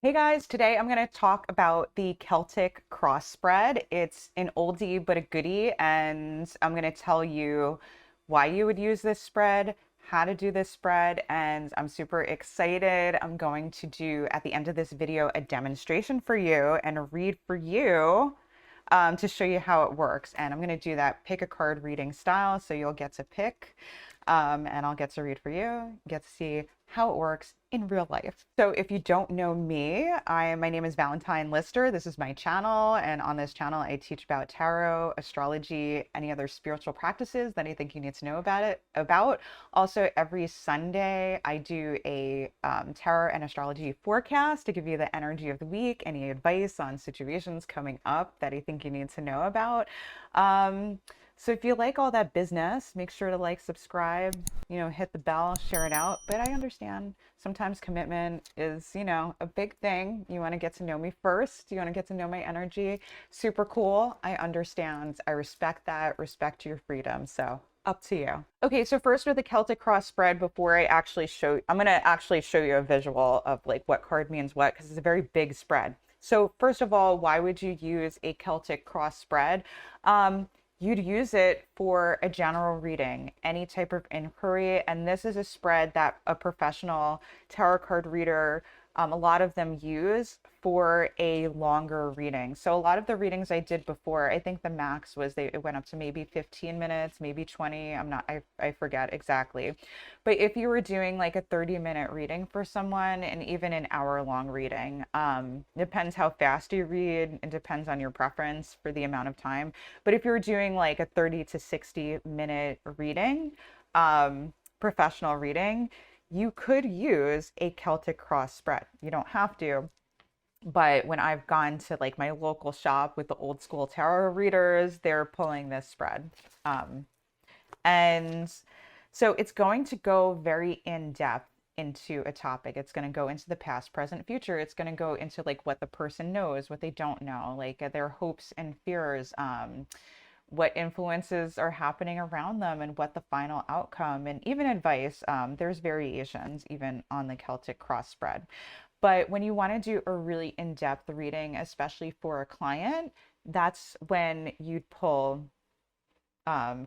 Hey guys, today I'm going to talk about the Celtic Cross Spread. It's an oldie but a goodie, and I'm going to tell you why you would use this spread, how to do this spread, and I'm super excited. I'm going to do at the end of this video a demonstration for you and a read for you to show you how it works. And I'm going to do that pick a card reading style, so you'll get to pick and I'll get to read for you, get to see how it works in real life. So if you don't know me, my name is Valentine Lister. This is my channel, and on this channel I teach about tarot, astrology, any other spiritual practices that I think you need to know about. Also, every Sunday I do a tarot and astrology forecast to give you the energy of the week, any advice on situations coming up that I think you need to know about. So if you like all that business, make sure to like, subscribe, hit the bell, share it out. But I understand sometimes commitment is, a big thing. You want to get to know me first. You want to get to know my energy. Super cool. I understand. I respect that. Respect your freedom. So up to you. Okay, so first with the Celtic Cross Spread, before I actually I'm going to actually show you a visual of like what card means what, because it's a very big spread. So first of all, why would you use a Celtic Cross Spread? You'd use it for a general reading, any type of inquiry, and this is a spread that a professional tarot card reader, a lot of them use for a longer reading. So a lot of the readings I did before, I think the max was it went up to maybe 15 minutes, maybe 20. I forget exactly. But if you were doing like a 30-minute reading for someone, and even an hour-long reading, depends how fast you read, it depends on your preference for the amount of time. But if you're doing like a 30 to 60-minute reading, professional reading, you could use a Celtic Cross Spread. You don't have to, but when I've gone to like my local shop with the old school tarot readers, they're pulling this spread. And so it's going to go very in depth into a topic. It's going to go into the past, present, future. It's going to go into like what the person knows, what they don't know, like their hopes and fears, what influences are happening around them, and what the final outcome, and even advice. There's variations even on the Celtic Cross Spread. But when you want to do a really in-depth reading, especially for a client, that's when you'd pull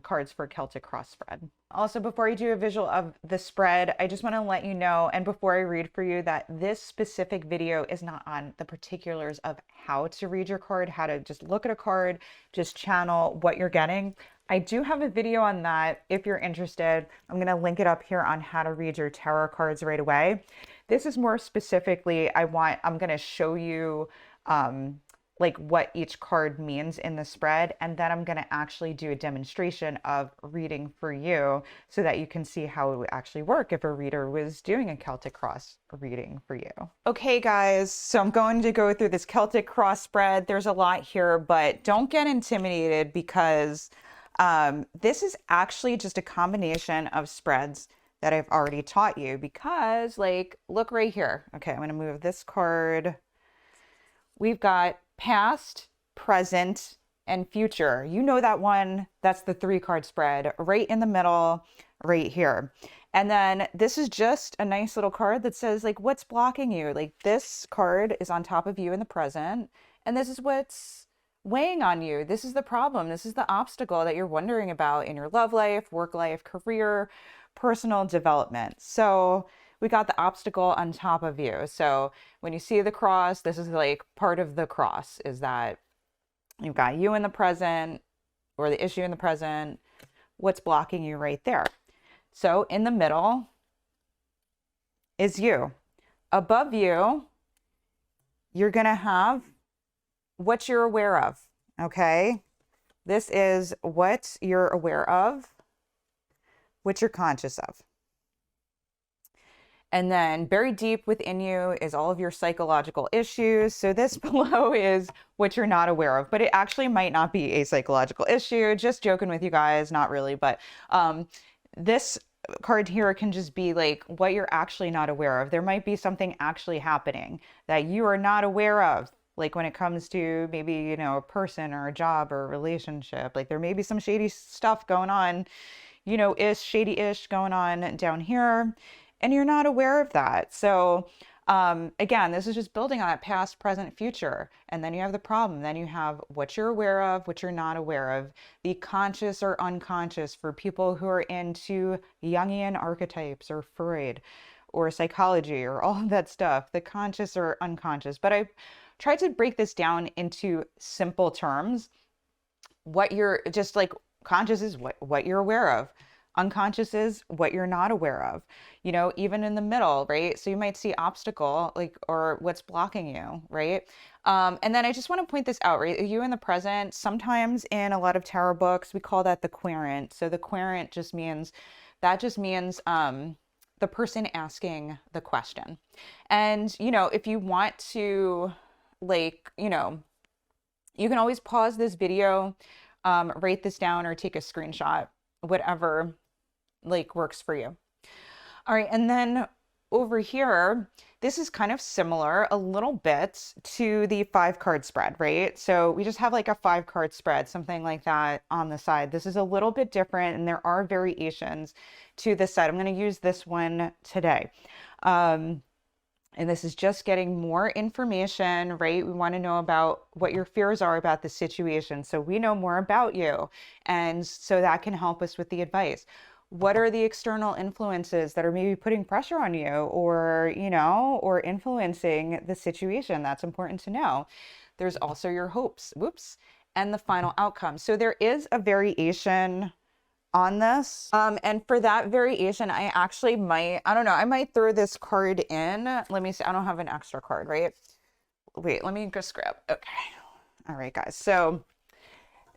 cards for Celtic Cross Spread. Also, before I do a visual of the spread, I just want to let you know, and before I read for you, that this specific video is not on the particulars of how to read your card, how to just look at a card, just channel what you're getting. I do have a video on that if you're interested. I'm going to link it up here on how to read your tarot cards right away. This is more specifically, I'm going to show you like what each card means in the spread, and then I'm going to actually do a demonstration of reading for you so that you can see how it would actually work if a reader was doing a Celtic Cross reading for you. Okay guys, so I'm going to go through this Celtic Cross Spread. There's a lot here, but don't get intimidated, because this is actually just a combination of spreads that I've already taught you. Because like, look right here. Okay, I'm going to move this card. We've got past, present, and future. You know that one. That's the 3-card spread right in the middle, right here. And then this is just a nice little card that says like what's blocking you. Like this card is on top of you in the present, and this is what's weighing on you. This is the problem. This is the obstacle that you're wondering about in your love life, work life, career, personal development. So we got the obstacle on top of you. So when you see the cross, this is like part of the cross, is that you've got you in the present, or the issue in the present, what's blocking you right there. So in the middle is you. Above you, you're going to have what you're aware of. Okay. This is what you're aware of, what you're conscious of. And then buried deep within you is all of your psychological issues. So this below is what you're not aware of, but it actually might not be a psychological issue. Just joking with you guys, not really. But this card here can just be like what you're actually not aware of. There might be something actually happening that you are not aware of. Like when it comes to maybe, a person or a job or a relationship, like there may be some shady stuff going on, shady-ish going on down here, and you're not aware of that. So Again, this is just building on that past, present, future. And then you have the problem. Then you have what you're aware of, what you're not aware of, the conscious or unconscious for people who are into Jungian archetypes or Freud or psychology or all of that stuff, the conscious or unconscious. But I tried to break this down into simple terms. What you're just like conscious is what you're aware of. Unconscious is what you're not aware of, you know, even in the middle, right? So you might see obstacle, like, or what's blocking you, right? And then I just want to point this out, right? You in the present, sometimes in a lot of tarot books, we call that the querent. So the querent just means, the person asking the question. And, you know, if you want to, like, you know, you can always pause this video, write this down or take a screenshot, whatever like works for you. All right, and then over here, this is kind of similar a little bit to the 5-card spread, right? So we just have like a 5-card spread, something like that on the side. This is a little bit different and there are variations to this side. I'm going to use this one today. And this is just getting more information, right? We want to know about what your fears are about the situation. So we know more about you. And so that can help us with the advice. What are the external influences that are maybe putting pressure on you or, you know, or influencing the situation? That's important to know. There's also your hopes, whoops, and the final outcome. So there is a variation on this. And for that variation, I actually might, I don't know, I might throw this card in. Let me see. I don't have an extra card, right? Wait, let me just grab. Okay. All right, guys. So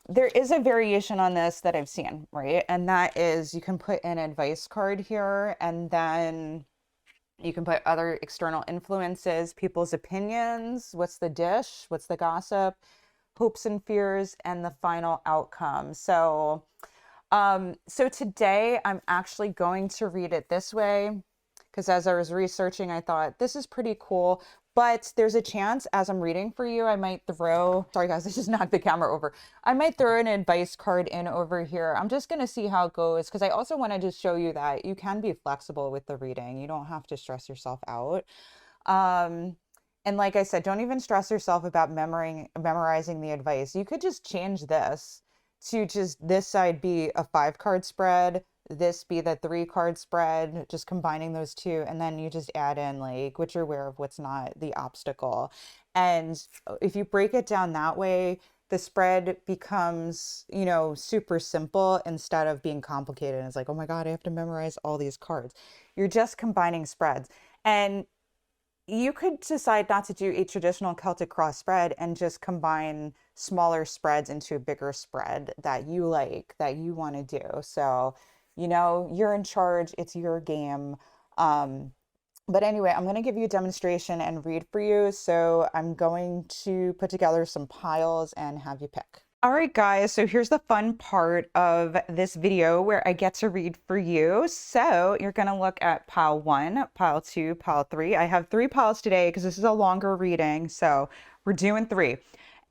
there is a variation on this that I've seen, right? And that is you can put an advice card here and then you can put other external influences, people's opinions, what's the dish, what's the gossip, hopes and fears, and the final outcome. So today I'm actually going to read it this way because as I was researching, I thought this is pretty cool, but there's a chance as I'm reading for you, I might throw, sorry guys, I just knocked the camera over. I might throw an advice card in over here. I'm just going to see how it goes because I also want to just show you that you can be flexible with the reading. You don't have to stress yourself out. And like I said, don't even stress yourself about memorizing the advice. You could just change this to just this side be a 5-card spread, this be the 3-card spread, just combining those two, and then you just add in like what you're aware of, what's not, the obstacle. And if you break it down that way, the spread becomes, you know, super simple instead of being complicated. It's like, oh my God, I have to memorize all these cards. You're just combining spreads. And you could decide not to do a traditional Celtic Cross spread and just combine smaller spreads into a bigger spread that you like, that you want to do. So, you know, you're in charge. It's your game. But anyway, I'm going to give you a demonstration and read for you. So I'm going to put together some piles and have you pick. All right, guys, so here's the fun part of this video where I get to read for you. So you're going to look at pile 1, pile 2, pile 3. I have 3 piles today because this is a longer reading. So we're doing 3.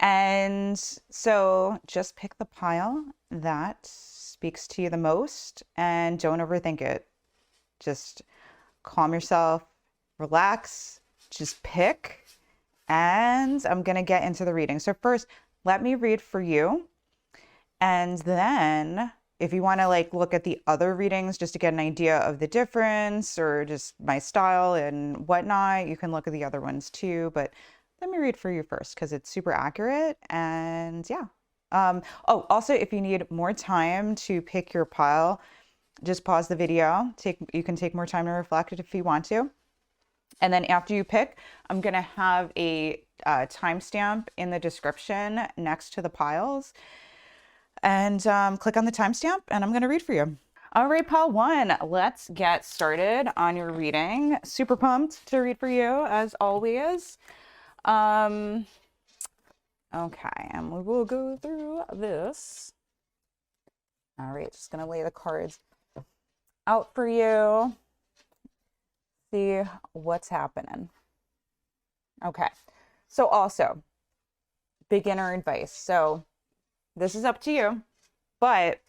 And so just pick the pile that speaks to you the most and don't overthink it. Just calm yourself, relax, just pick. And I'm going to get into the reading. So first, let me read for you. And then if you want to like look at the other readings just to get an idea of the difference or just my style and whatnot, you can look at the other ones too. But let me read for you first because it's super accurate. And yeah. Oh, also, if you need more time to pick your pile, just pause the video. You can take more time to reflect it if you want to. And then after you pick, I'm going to have a timestamp in the description next to the piles. And click on the timestamp and I'm going to read for you. All right, pile 1, let's get started on your reading. Super pumped to read for you as always. Okay, and we will go through this. All right, just going to lay the cards out for you. See what's happening. Okay, so also beginner advice. So this is up to you, but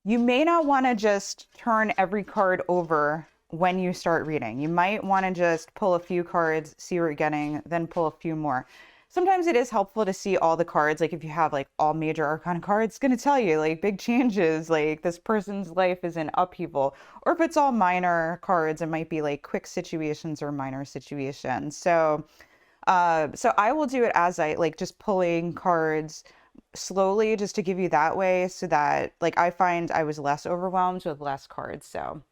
you may not want to just turn every card over when you start reading. You might want to just pull a few cards, see what you're getting, then pull a few more. Sometimes it is helpful to see all the cards. Like if you have like all major arcana cards, it's going to tell you like big changes, like this person's life is in upheaval. Or if it's all minor cards, it might be like quick situations or minor situations. So I will do it as I like just pulling cards slowly just to give you that way so that like I find I was less overwhelmed with less cards. So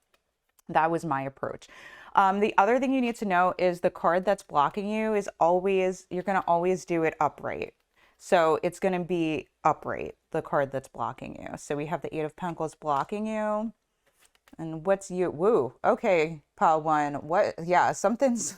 that was my approach. The other thing you need to know is the card that's blocking you is always, you're going to always do it upright. So it's going to be upright, the card that's blocking you. So we have the Eight of Pentacles blocking you. And what's you? Woo. Okay, pile one. What? Yeah, something's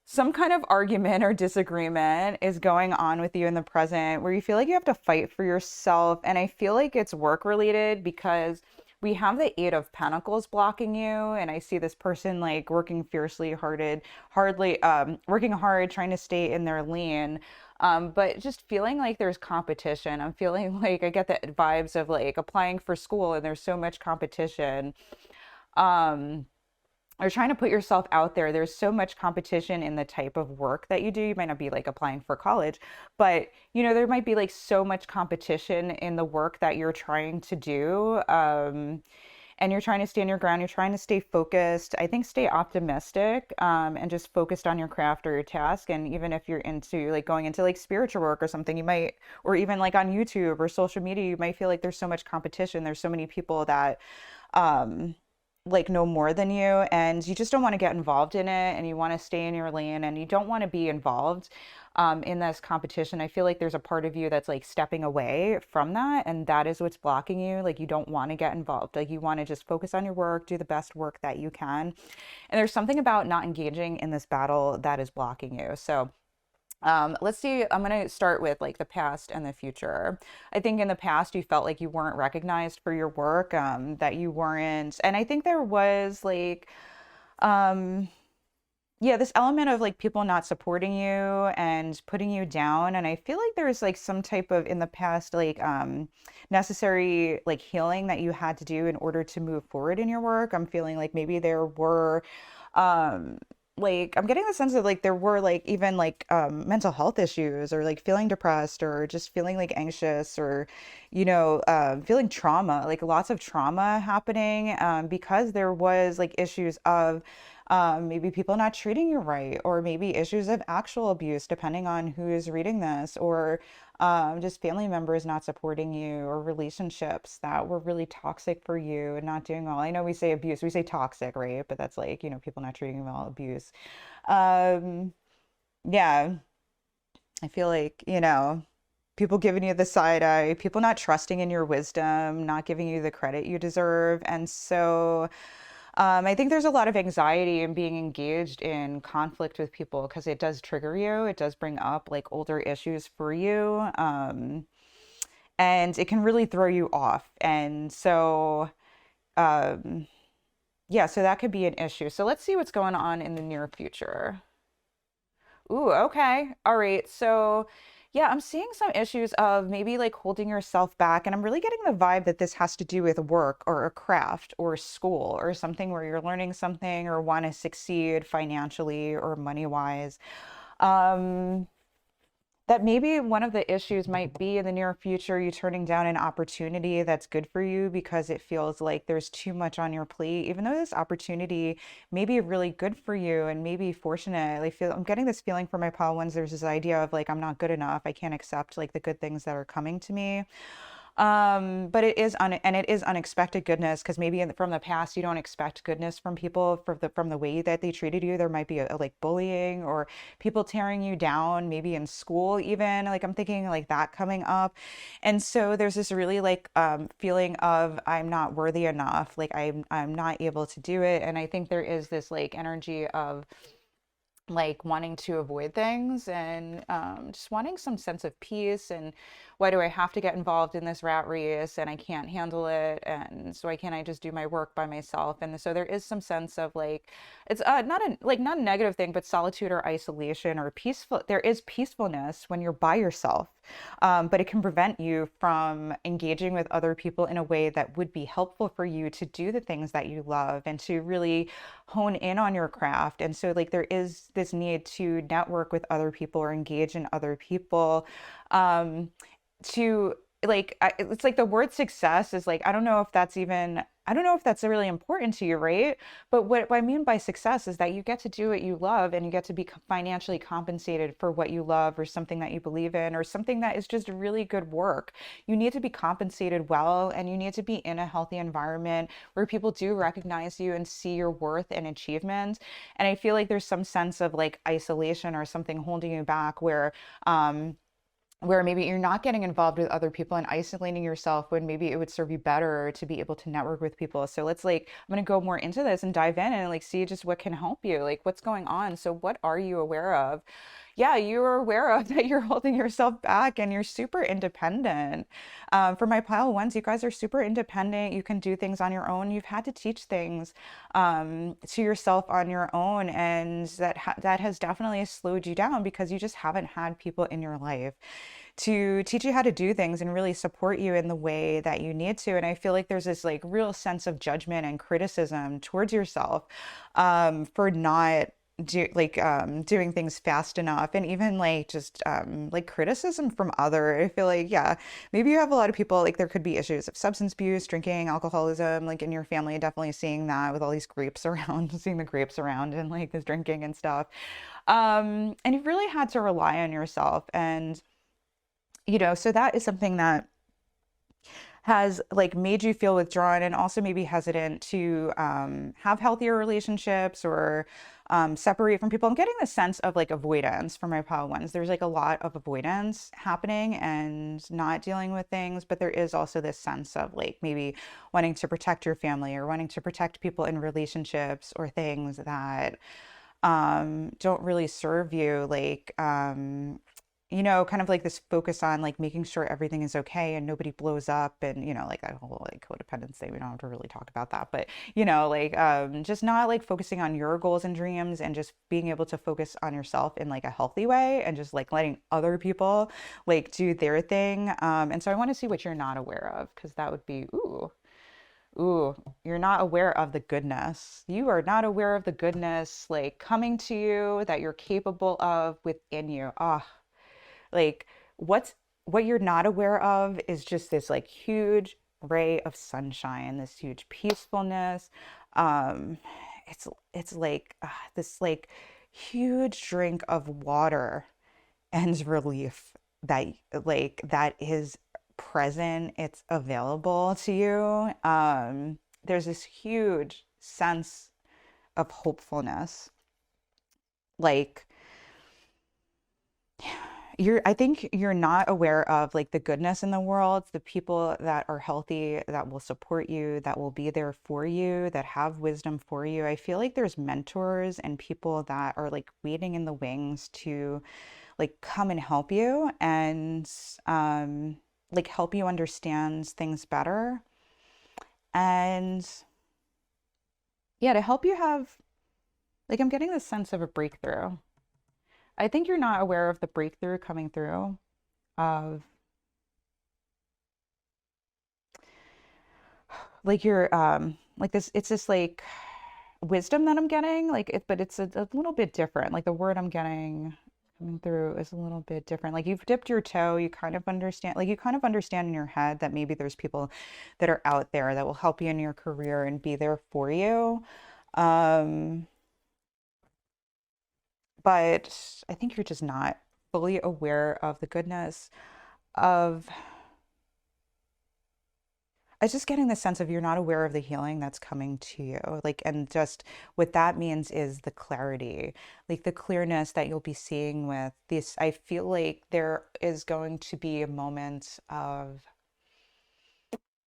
some kind of argument or disagreement is going on with you in the present where you feel like you have to fight for yourself. And I feel like it's work related because we have the Eight of Pentacles blocking you. And I see this person like working working hard, trying to stay in their lane. But just feeling like there's competition. I'm feeling like I get the vibes of like applying for school and there's so much competition. Or trying to put yourself out there. There's so much competition in the type of work that you do. You might not be like applying for college, but you know, there might be like so much competition in the work that you're trying to do. And you're trying to stand your ground. You're trying to stay focused. I think stay optimistic, and just focused on your craft or your task. And even if you're into like going into like spiritual work or something, you might, or even like on YouTube or social media, you might feel like there's so much competition. There's so many people that, like know more than you and you just don't want to get involved in it and you want to stay in your lane and you don't want to be involved in this competition. I feel like there's a part of you that's like stepping away from that and that is what's blocking you. Like you don't want to get involved. Like you want to just focus on your work, do the best work that you can. And there's something about not engaging in this battle that is blocking you. So let's see, I'm going to start with like the past and the future. I think in the past you felt like you weren't recognized for your work, that you weren't, and I think there was like, um, yeah, this element of like people not supporting you and putting you down. And I feel like there's like some type of in the past, like, necessary like healing that you had to do in order to move forward in your work. I'm feeling like maybe there were, um, like I'm getting the sense of like there were like even like mental health issues or like feeling depressed or just feeling like anxious or feeling trauma, like lots of trauma happening, because there was like issues of maybe people not treating you right or maybe issues of actual abuse depending on who is reading this or just family members not supporting you or relationships that were really toxic for you and not doing well. I know we say abuse, we say toxic, right? But that's like, people not treating you well, abuse. Um, yeah, I feel like, people giving you the side eye, people not trusting in your wisdom, not giving you the credit you deserve. And so I think there's a lot of anxiety in being engaged in conflict with people because it does trigger you. It does bring up like older issues for you. And it can really throw you off. And so, um, yeah, so that could be an issue. So let's see what's going on in the near future. Ooh, okay. All right. So, yeah, I'm seeing some issues of maybe like holding yourself back. And I'm really getting the vibe that this has to do with work or a craft or school or something where you're learning something or want to succeed financially or money wise. Um, that maybe one of the issues might be in the near future, you turning down an opportunity that's good for you because it feels like there's too much on your plate, even though this opportunity may be really good for you and maybe fortunate. I'm getting this feeling from my pile ones. There's this idea of like, I'm not good enough. I can't accept like the good things that are coming to me. But it is unexpected goodness because maybe from the past you don't expect goodness from people from the way that they treated you. There might be like bullying or people tearing you down, maybe in school even. Like I'm thinking like that coming up, and so there's this really like feeling of I'm not worthy enough, like I'm not able to do it, and I think there is this like energy of like wanting to avoid things and just wanting some sense of peace. And why do I have to get involved in this rat race and I can't handle it? And so why can't I just do my work by myself? And so there is some sense of like, it's not a negative thing, but solitude or isolation or peaceful. There is peacefulness when you're by yourself, but it can prevent you from engaging with other people in a way that would be helpful for you to do the things that you love and to really hone in on your craft. And so like there is this need to network with other people or engage in other people, um to like it's like the word success is like I don't know if that's really important to you, right? But what I mean by success is that you get to do what you love and you get to be financially compensated for what you love or something that you believe in or something that is just really good work. You need to be compensated well, and you need to be in a healthy environment where people do recognize you and see your worth and achievement. And I feel like there's some sense of like isolation or something holding you back um where maybe you're not getting involved with other people and isolating yourself when maybe it would serve you better to be able to network with people. So let's like, I'm going to go more into this and dive in and like see just what can help you, like what's going on. So what are you aware of? Yeah, you're aware of that you're holding yourself back and you're super independent. For my pile ones, you guys are super independent. You can do things on your own. You've had to teach things to yourself on your own, and that has definitely slowed you down because you just haven't had people in your life to teach you how to do things and really support you in the way that you need to. And I feel like there's this like real sense of judgment and criticism towards yourself for not doing things fast enough, and even like just like criticism from other. I feel like, yeah, maybe you have a lot of people, like there could be issues of substance abuse, drinking, alcoholism, like in your family, definitely seeing that with all these grapes around, seeing the grapes around and like this drinking and stuff. And you've really had to rely on yourself. And so that is something that has like made you feel withdrawn and also maybe hesitant to have healthier relationships or separate from people. I'm getting the sense of like avoidance for my pile ones. There's like a lot of avoidance happening and not dealing with things, but there is also this sense of like maybe wanting to protect your family or wanting to protect people in relationships or things that don't really serve you, like kind of like this focus on like making sure everything is okay and nobody blows up, and like that whole like codependence thing. We don't have to really talk about that, but like just not like focusing on your goals and dreams and just being able to focus on yourself in like a healthy way and just like letting other people like do their thing. And so I want to see what you're not aware of, because that would be ooh, you're not aware of the goodness. You are not aware of the goodness like coming to you that you're capable of within you. Ah, like what's what you're not aware of is just this like huge ray of sunshine, this huge peacefulness. Um, it's like this like huge drink of water and relief that that is present, it's available to you. There's this huge sense of hopefulness. Like I think you're not aware of like the goodness in the world, the people that are healthy, that will support you, that will be there for you, that have wisdom for you. I feel like there's mentors and people that are like waiting in the wings to like come and help you and like help you understand things better. And yeah, to help you have like, I'm getting this sense of a breakthrough. I think you're not aware of the breakthrough coming through of like your like this, it's this like wisdom that I'm getting, like it, but it's a little bit different. Like the word I'm getting coming through is a little bit different. Like you've dipped your toe, you kind of understand, like you kind of understand in your head that maybe there's people that are out there that will help you in your career and be there for you. Um, but I think you're just not fully aware of the goodness of I was just getting the sense of you're not aware of the healing that's coming to you. Like, and just what that means is the clarity, like the clearness that you'll be seeing with this. I feel like there is going to be a moment of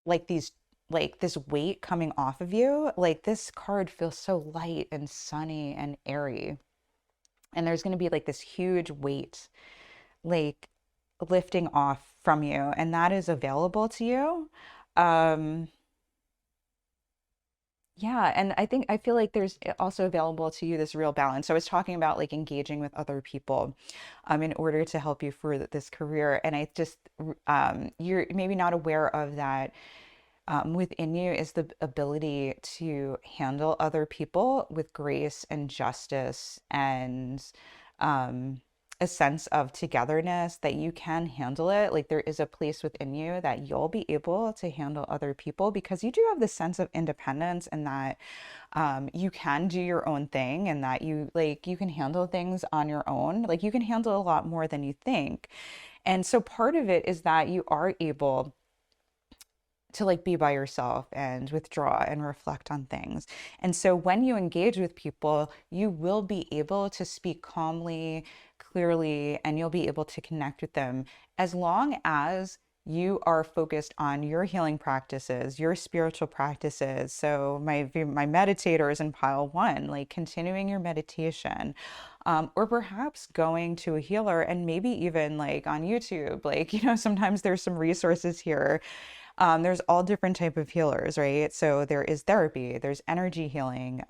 like these, like this weight coming off of you. Like this card feels so light and sunny and airy. and there's going to be like this huge weight, like lifting off from you, and that is available to you. Um, yeah, and I feel like there's also available to you this real balance. So I was talking about like engaging with other people in order to help you through this career. And I just you're maybe not aware of that within you is the ability to handle other people with grace and justice and um, a sense of togetherness, that you can handle it. Like there is a place within you that you'll be able to handle other people because you do have this sense of independence, and that you can do your own thing, and that you can handle things on your own. Like you can handle a lot more than you think. And so part of it is that you are able to like be by yourself and withdraw and reflect on things. And so when you engage with people, you will be able to speak calmly, clearly, and you'll be able to connect with them as long as you are focused on your healing practices, your spiritual practices. So my meditators in pile one, like continuing your meditation, or perhaps going to a healer, and maybe even like on YouTube, like, sometimes there's some resources here. There's all different type of healers, right? So there is therapy, there's energy healing,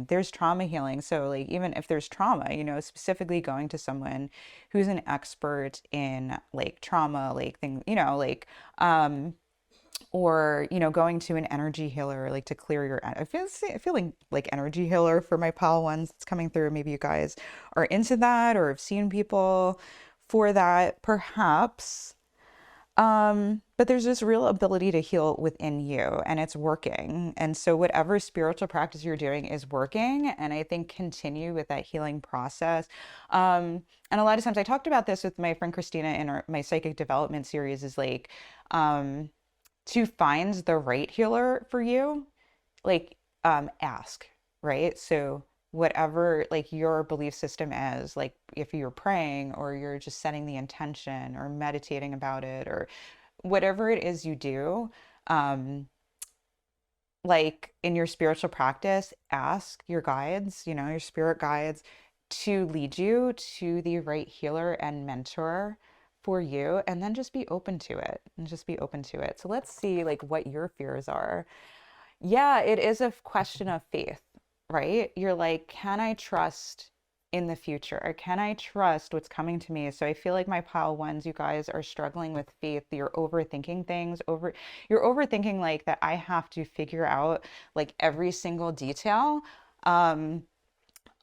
there's trauma healing. So like even if there's trauma, specifically going to someone who's an expert in like trauma, like thing, or going to an energy healer, like to clear your. I feeling like energy healer for my pal ones that's coming through. Maybe you guys are into that or have seen people for that, perhaps. But there's this real ability to heal within you, and it's working. And so whatever spiritual practice you're doing is working. And I think continue with that healing process. And a lot of times I talked about this with my friend Christina in my psychic development series, is like, to find the right healer for you, like, ask, right? So whatever like your belief system is, like if you're praying or you're just setting the intention or meditating about it, or whatever it is you do, um like in your spiritual practice, ask your guides, your spirit guides, to lead you to the right healer and mentor for you, and then just be open to it, and just be open to it. So let's see like what your fears are. Yeah, it is a question of faith, right? You're like, can I trust in the future? Or can I trust what's coming to me? So I feel like my pile ones, you guys are struggling with faith. You're overthinking things you're overthinking like that I have to figure out like every single detail um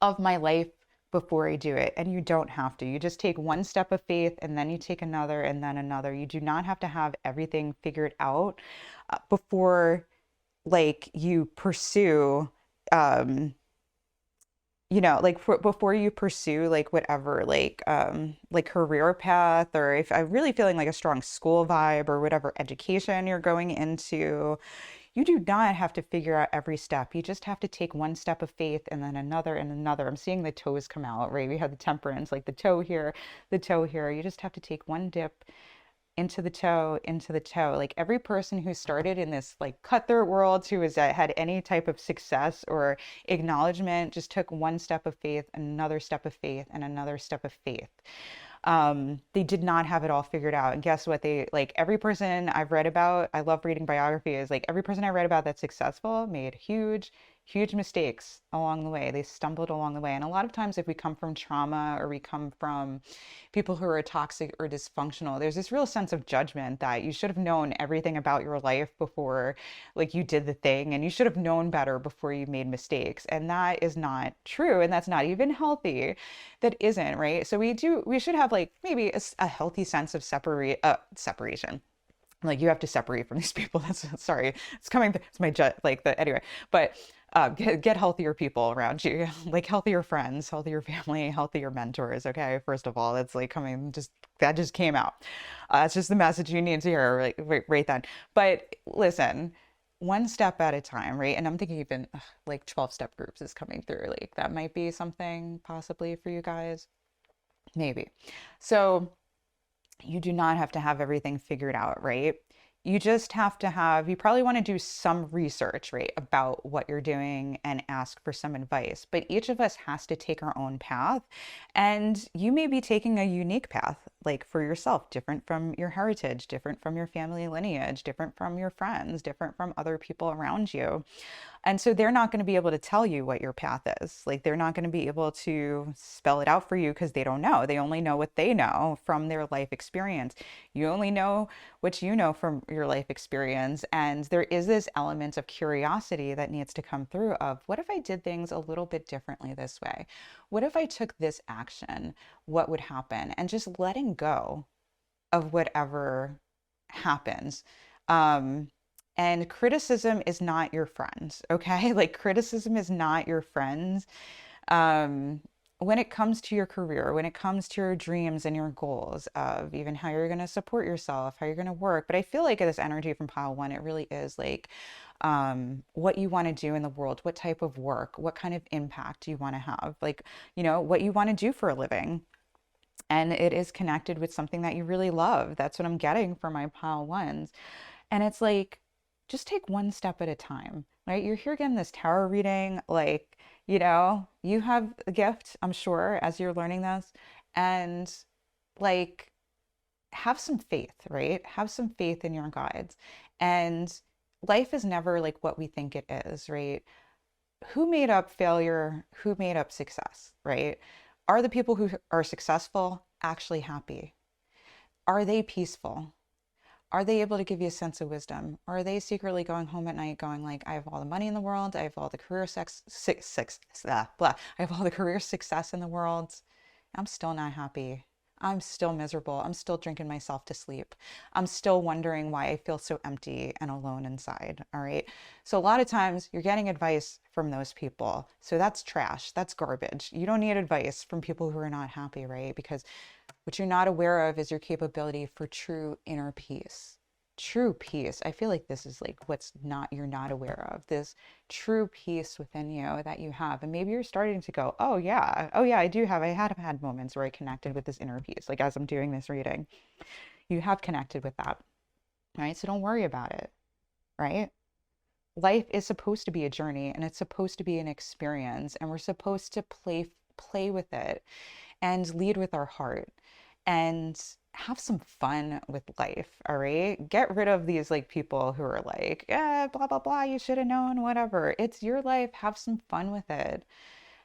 of my life before I do it. And you don't have to. You just take one step of faith, and then you take another, and then another. You do not have to have everything figured out before like you pursue um like before you pursue like whatever like career path, or if I'm really feeling like a strong school vibe or whatever education you're going into. You do not have to figure out every step. You just have to take one step of faith, and then another and another. I'm seeing the toes come out, right? We have the temperance, like the toe here, the toe here. You just have to take one dip into the toe, into the toe. Like every person who started in this like cutthroat world, who has had any type of success or acknowledgement, just took one step of faith, another step of faith, and another step of faith. They did not have it all figured out. And guess what? They like every person I've read about, I love reading biographies, like every person I read about that's successful made huge mistakes along the way. They stumbled along the way. And a lot of times if we come from trauma, or we come from people who are toxic or dysfunctional, there's this real sense of judgment that you should have known everything about your life before like you did the thing, and you should have known better before you made mistakes. And that is not true, and that's not even healthy. That isn't, right? So we should have like maybe a healthy sense of separation. Like you have to separate from these people. That's sorry, it's coming. It's my jet like the anyway. But get healthier people around you, like healthier friends, healthier family, healthier mentors. Okay, first of all, it's like coming. Just that just came out. It's just the message you need to hear right then. But listen, one step at a time, right? And I'm thinking even like 12-step groups is coming through. Like that might be something possibly for you guys, maybe. So you do not have to have everything figured out, right? You just have to have, you probably want to do some research, right, about what you're doing and ask for some advice. But each of us has to take our own path. And you may be taking a unique path, like for yourself, different from your heritage, different from your family lineage, different from your friends, different from other people around you. And so they're not going to be able to tell you what your path is. Like they're not going to be able to spell it out for you because they don't know. They only know what they know from their life experience. You only know what you know from your life experience. And there is this element of curiosity that needs to come through of what if I did things a little bit differently this way? What if I took this action? What would happen? And just letting go of whatever happens. Um, and criticism is not your friend, okay? Like criticism is not your friend. Um, when it comes to your career, when it comes to your dreams and your goals of even how you're going to support yourself, how you're going to work. But I feel like this energy from pile one, it really is like what you want to do in the world, what type of work, what kind of impact you want to have, like, what you want to do for a living. And it is connected with something that you really love. That's what I'm getting for my pile ones. And it's like, just take one step at a time, right? You're here getting this tarot reading, like, you have a gift, I'm sure, as you're learning this. And like, have some faith, right? Have some faith in your guides. And life is never like what we think it is, right? Who made up failure? Who made up success, right? Are the people who are successful actually happy? Are they peaceful? Are they able to give you a sense of wisdom? Or are they secretly going home at night going like, I have all the money in the world, I have all the career blah. I have all the career success in the world. I'm still not happy. I'm still miserable. I'm still drinking myself to sleep. I'm still wondering why I feel so empty and alone inside. All right. So a lot of times you're getting advice from those people. So that's trash. That's garbage. You don't need advice from people who are not happy, right? Because what you're not aware of is your capability for true inner peace. True peace. I feel like this is like you're not aware of, this true peace within you that you have. And maybe you're starting to go, oh yeah, I have had moments where I connected with this inner peace. Like as I'm doing this reading, you have connected with that, right? So don't worry about it, right? Life is supposed to be a journey and it's supposed to be an experience, and we're supposed to play with it and lead with our heart and have some fun with life. All right. Get rid of these like people who are like, blah, blah, blah. You should have known, whatever. It's your life. Have some fun with it.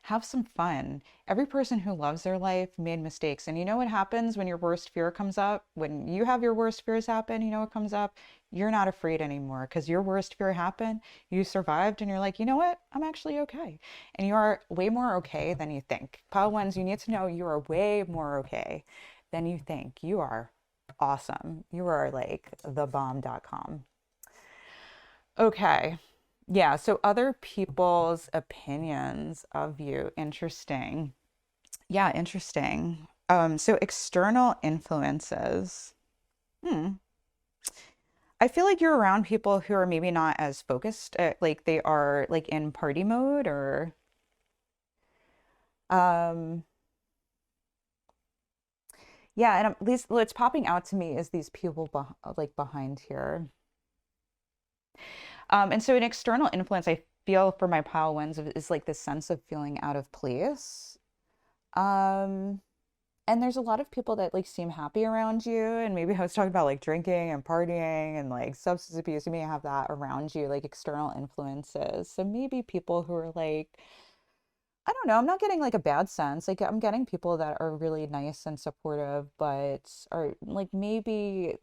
Have some fun. Every person who loves their life made mistakes. And you know what happens when your worst fear comes up? When you have your worst fears happen, you know what comes up? You're not afraid anymore because your worst fear happened. You survived and you're like, you know what? I'm actually okay. And you are way more okay than you think. Pile ones, you need to know you are way more okay than you think. You are awesome. You are like thebomb.com. Okay. Yeah, so other people's opinions of you. Interesting. Yeah, interesting. So external influences. Hmm. I feel like you're around people who are maybe not as focused, like they are like in party mode or um yeah, and at least what's popping out to me is these people like behind here. And so an external influence I feel for my pile ones is like this sense of feeling out of place. Um, and there's a lot of people that like seem happy around you. And maybe I was talking about like drinking and partying and like substance abuse. You may have that around you, like external influences. So maybe people who are like, I don't know, I'm not getting like a bad sense. Like I'm getting people that are really nice and supportive, but are like maybe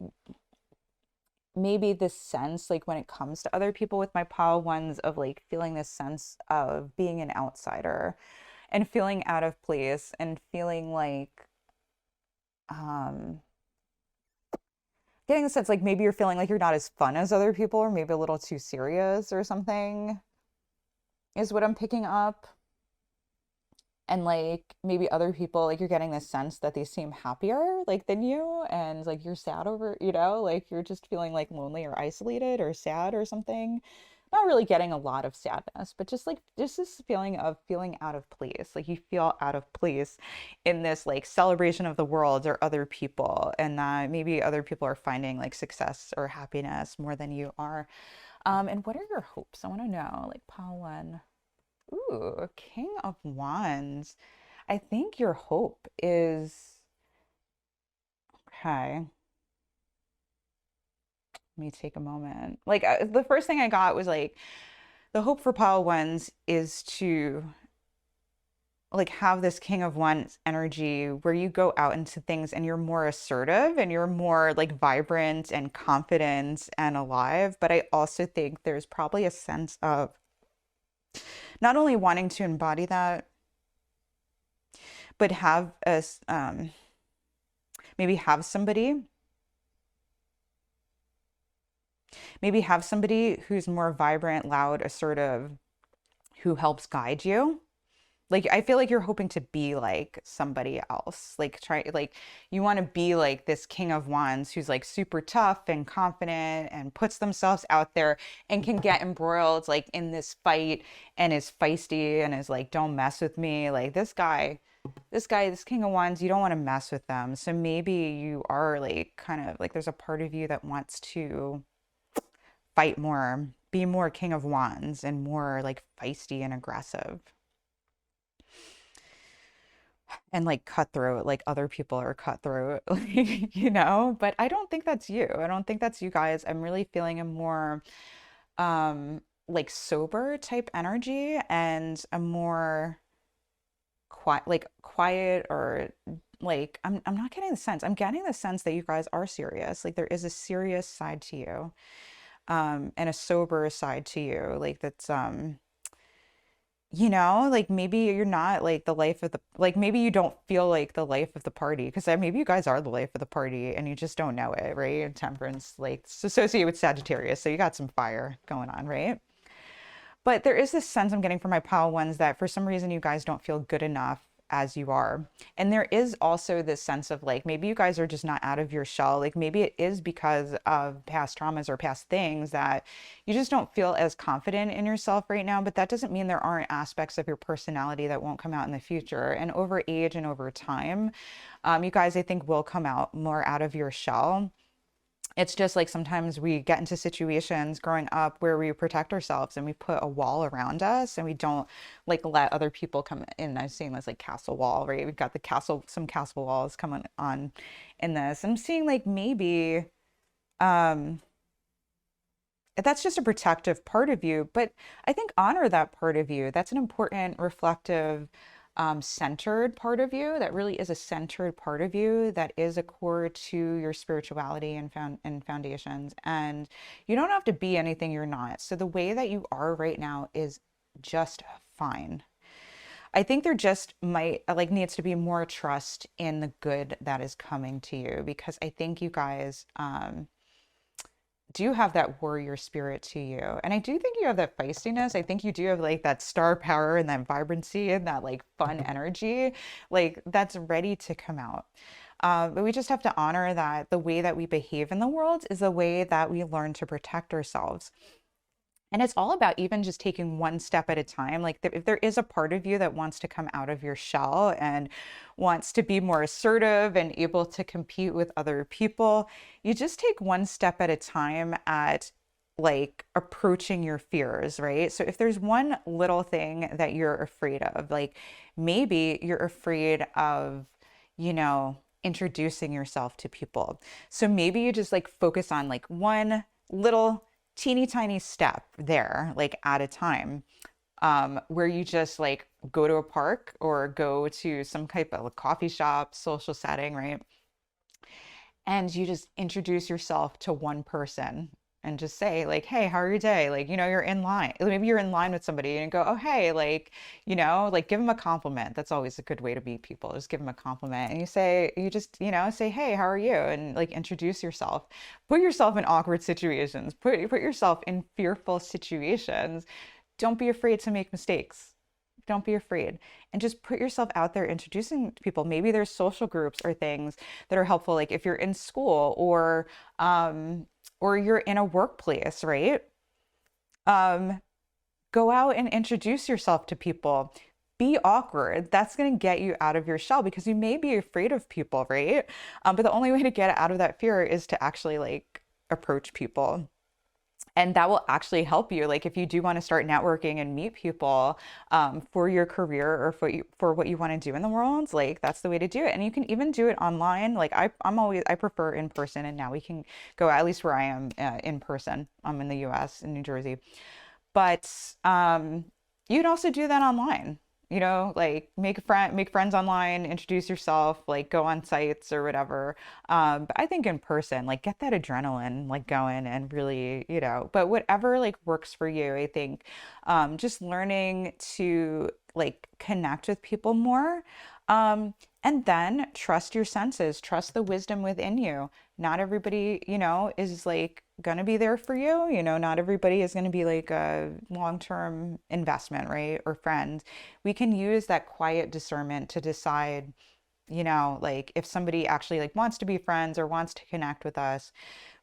this sense like when it comes to other people with my pile ones of like feeling this sense of being an outsider and feeling out of place and feeling like um getting the sense like maybe you're feeling like you're not as fun as other people or maybe a little too serious or something is what I'm picking up. And like maybe other people like you're getting this sense that they seem happier like than you, and like you're sad over, like you're just feeling like lonely or isolated or sad or something. not really getting a lot of sadness, but just like just this feeling of feeling out of place. Like you feel out of place in this like celebration of the world or other people, and that maybe other people are finding like success or happiness more than you are. And what are your hopes? I want to know, like pile one. Ooh, King of Wands. I think your hope is okay. Let me take a moment. Like the first thing I got was like the hope for pile ones is to like have this King of Wands energy where you go out into things and you're more assertive and you're more like vibrant and confident and alive. But I also think there's probably a sense of not only wanting to embody that, but have a maybe have somebody, maybe have somebody who's more vibrant, loud, assertive, who helps guide you. Like I feel like you're hoping to be like somebody else. Like try like you want to be like this King of Wands who's like super tough and confident and puts themselves out there and can get embroiled like in this fight and is feisty and is like, don't mess with me. Like this King of Wands, you don't want to mess with them. So maybe you are like kind of like there's a part of you that wants to fight more, be more King of Wands and more like feisty and aggressive and like cutthroat, like other people are cutthroat, like, but I don't think that's you. I don't think that's you guys. I'm really feeling a more like sober type energy and a more quiet or like I'm not getting the sense. I'm getting the sense that you guys are serious. Like there is a serious side to you, and a sober side to you. Like that's like maybe you're not like the life of the like maybe you don't feel like the life of the party because maybe you guys are the life of the party and you just don't know it, right? And Temperance like it's associated with Sagittarius, so you got some fire going on, right? But there is this sense I'm getting from my pile ones that for some reason you guys don't feel good enough as you are. And there is also this sense of like maybe you guys are just not out of your shell. Like maybe it is because of past traumas or past things that you just don't feel as confident in yourself right now. But that doesn't mean there aren't aspects of your personality that won't come out in the future. And over age and over time, you guys, I think, will come out more out of your shell. It's just like sometimes we get into situations growing up where we protect ourselves and we put a wall around us and we don't like let other people come in. I'm seeing this like castle wall, right? We've got the castle, some castle walls coming on in this. I'm seeing like maybe um that's just a protective part of you, but I think honor that part of you. That's an important, reflective, centered part of you. That really is a centered part of you that is a core to your spirituality and foundations. And you don't have to be anything you're not. So the way that you are right now is just fine. I think there just might like needs to be more trust in the good that is coming to you because I think you guys do have that warrior spirit to you. And I do think you have that feistiness. I think you do have like that star power and that vibrancy and that like fun energy, like that's ready to come out. But we just have to honor that the way that we behave in the world is the way that we learn to protect ourselves. And it's all about even just taking one step at a time. Like if there is a part of you that wants to come out of your shell and wants to be more assertive and able to compete with other people, you just take one step at a time at like approaching your fears, right? So if there's one little thing that you're afraid of, like maybe you're afraid of, introducing yourself to people. So maybe you just like focus on like one little teeny tiny step there, like at a time, where you just like go to a park or go to some type of a coffee shop, social setting, right? And you just introduce yourself to one person and just say like, hey, how are your day? Like, you're in line. Maybe you're in line with somebody and you go, oh, hey, like, like give them a compliment. That's always a good way to meet people. Just give them a compliment. And you just, say, hey, how are you? And like introduce yourself. Put yourself in awkward situations. Put yourself in fearful situations. Don't be afraid to make mistakes. Don't be afraid and just put yourself out there introducing people. Maybe there's social groups or things that are helpful. Like if you're in school or you're in a workplace, right? Um, Go out and introduce yourself to people. Be awkward. That's going to get you out of your shell because you may be afraid of people, right? But the only way to get out of that fear is to actually like approach people. And that will actually help you. Like if you do want to start networking and meet people for your career or for what you want to do in the world, like that's the way to do it. And you can even do it online. Like I prefer in person, and now we can go at least where I am in person. I'm in the U.S. in New Jersey, but you can also do that online. Like make friends online, introduce yourself, like go on sites or whatever. But I think in person, like get that adrenaline like going and really, but whatever like works for you, I think just learning to like connect with people more. And then trust your senses, trust the wisdom within you. Not everybody, is like gonna be there for you. Not everybody is gonna be like a long-term investment, right? Or friend. We can use that quiet discernment to decide, like if somebody actually like wants to be friends or wants to connect with us.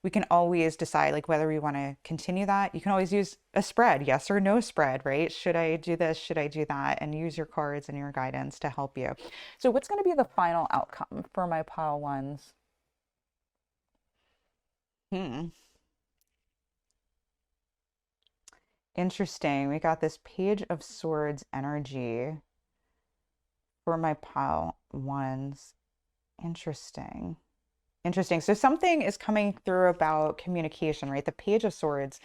We can always decide like whether we want to continue that. You can always use a spread, yes or no spread, right? Should I do this? Should I do that? And use your cards and your guidance to help you. So what's going to be the final outcome for my pile ones? Hmm. Interesting. We got this Page of Swords energy for my pile ones. Interesting. Interesting. So something is coming through about communication, right? The Page of Swords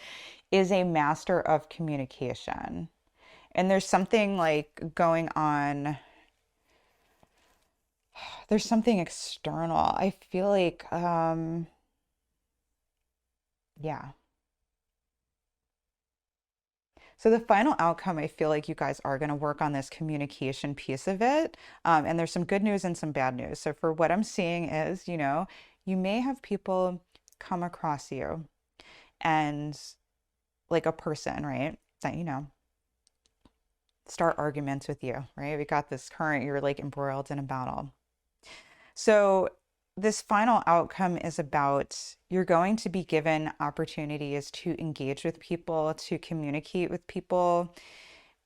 is a master of communication. And there's something like going on. There's something external. I feel like, yeah. So the final outcome, I feel like you guys are going to work on this communication piece of it. And there's some good news and some bad news. So for what I'm seeing is, you may have people come across you and like a person, right? That start arguments with you, right? We got this current, you're like embroiled in a battle. So this final outcome is about you're going to be given opportunities to engage with people, to communicate with people,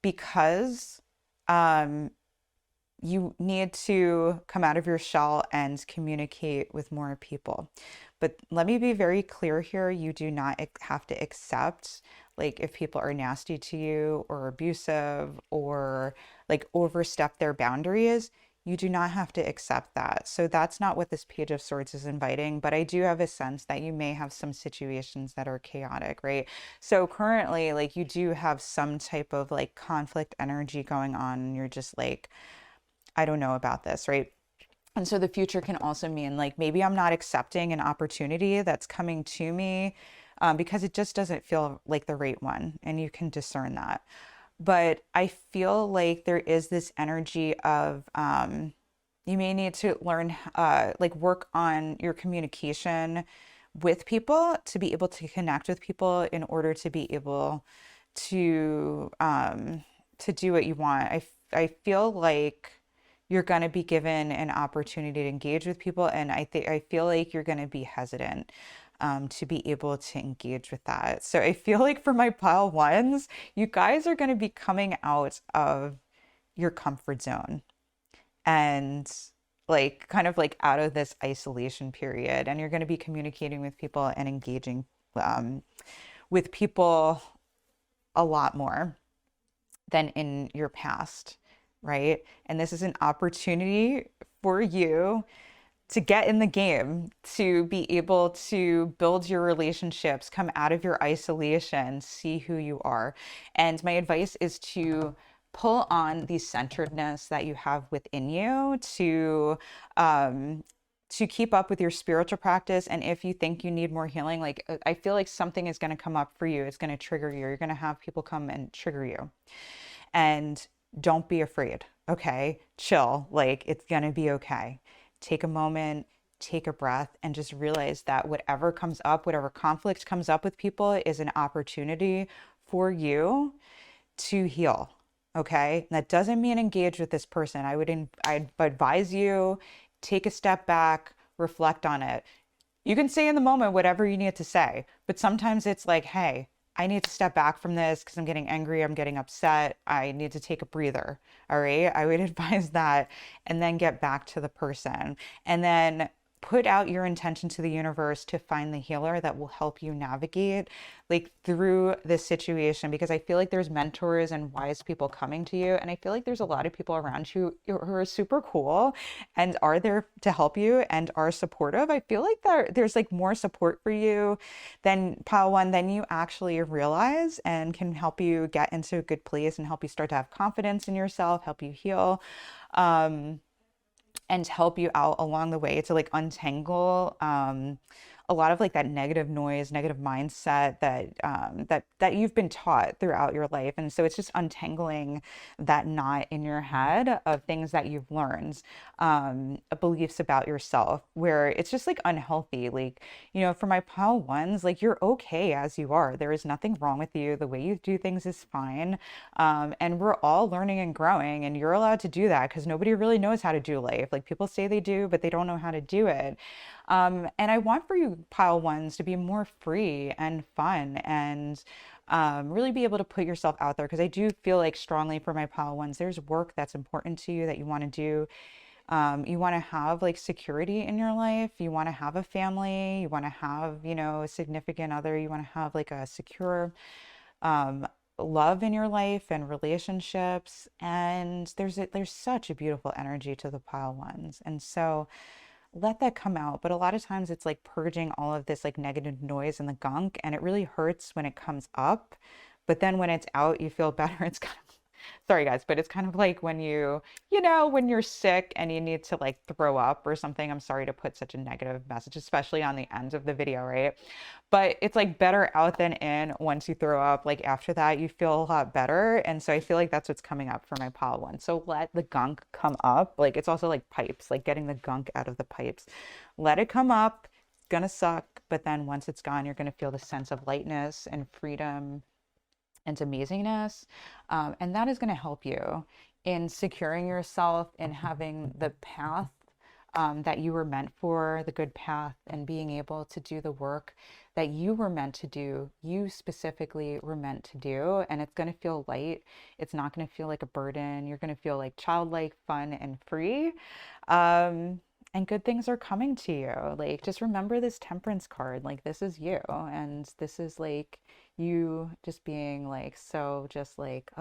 because um, you need to come out of your shell and communicate with more people. But let me be very clear here. You do not have to accept like if people are nasty to you or abusive or like overstep their boundaries. You do not have to accept that. So that's not what this Page of Swords is inviting, but I do have a sense that you may have some situations that are chaotic, right? So currently, like you do have some type of like conflict energy going on, and you're just like, I don't know about this, right? And so the future can also mean like maybe I'm not accepting an opportunity that's coming to me because it just doesn't feel like the right one. And you can discern that. But I feel like there is this energy of you may need to learn, like work on your communication with people to be able to connect with people in order to be able to do what you want. I feel like you're going to be given an opportunity to engage with people, and I feel like you're going to be hesitant to be able to engage with that. So I feel like for my pile ones, you guys are going to be coming out of your comfort zone and like kind of like out of this isolation period, and you're going to be communicating with people and engaging um, with people a lot more than in your past, right? And this is an opportunity for you to get in the game, to be able to build your relationships, come out of your isolation, see who you are. And my advice is to pull on the centeredness that you have within you to keep up with your spiritual practice. And if you think you need more healing, like I feel like something is going to come up for you. It's going to trigger you. You're going to have people come and trigger you. And don't be afraid. Okay. Chill. Like it's going to be okay. Take a moment, take a breath, and just realize that whatever comes up, whatever conflict comes up with people is an opportunity for you to heal. Okay. That doesn't mean engage with this person. I'd advise you take a step back, reflect on it. You can say in the moment whatever you need to say, but sometimes it's like, hey, I need to step back from this because I'm getting angry, I'm getting upset. I need to take a breather. All right. I would advise that, and then get back to the person. And then put out your intention to the universe to find the healer that will help you navigate like through this situation, because I feel like there's mentors and wise people coming to you, and I feel like there's a lot of people around you who are super cool and are there to help you and are supportive. I feel like there's like more support for you than pile one than you actually realize, and can help you get into a good place and help you start to have confidence in yourself, help you heal. Um, and help you out along the way to like untangle a lot of like that negative noise, negative mindset that you've been taught throughout your life. And so it's just untangling that knot in your head of things that you've learned, beliefs about yourself, where it's just like unhealthy. Like, you know, for my pile ones, like you're okay as you are. There is nothing wrong with you. The way you do things is fine. And we're all learning and growing, and you're allowed to do that because nobody really knows how to do life. Like people say they do, but they don't know how to do it. And I want for you pile ones to be more free and fun, and really be able to put yourself out there, because I do feel like strongly for my pile ones, there's work that's important to you that you want to do. You want to have like security in your life. You want to have a family. You want to have, you know, a significant other. You want to have like a secure um, love in your life and relationships. And there's such a beautiful energy to the pile ones. And so let that come out. But a lot of times it's like purging all of this like negative noise and the gunk, and it really hurts when it comes up. But then when it's out, you feel better. It's kind of, sorry guys, but it's kind of like when you know, when you're sick and you need to like throw up or something. I'm sorry to put such a negative message, especially on the end of the video, right? But it's like better out than in once you throw up. Like after that, you feel a lot better. And so I feel like that's what's coming up for my pile one. So let the gunk come up. Like it's also like pipes, like getting the gunk out of the pipes. Let it come up. It's gonna suck, but then once it's gone, you're gonna feel the sense of lightness and freedom and amazingness. And that is going to help you in securing yourself and having the path that you were meant for, the good path, and being able to do the work that you were meant to do, you specifically were meant to do. And it's going to feel light. It's not going to feel like a burden. You're going to feel like childlike, fun, and free. And good things are coming to you. Like, just remember this temperance card. Like, this is you. And this is like you just being like, so just like,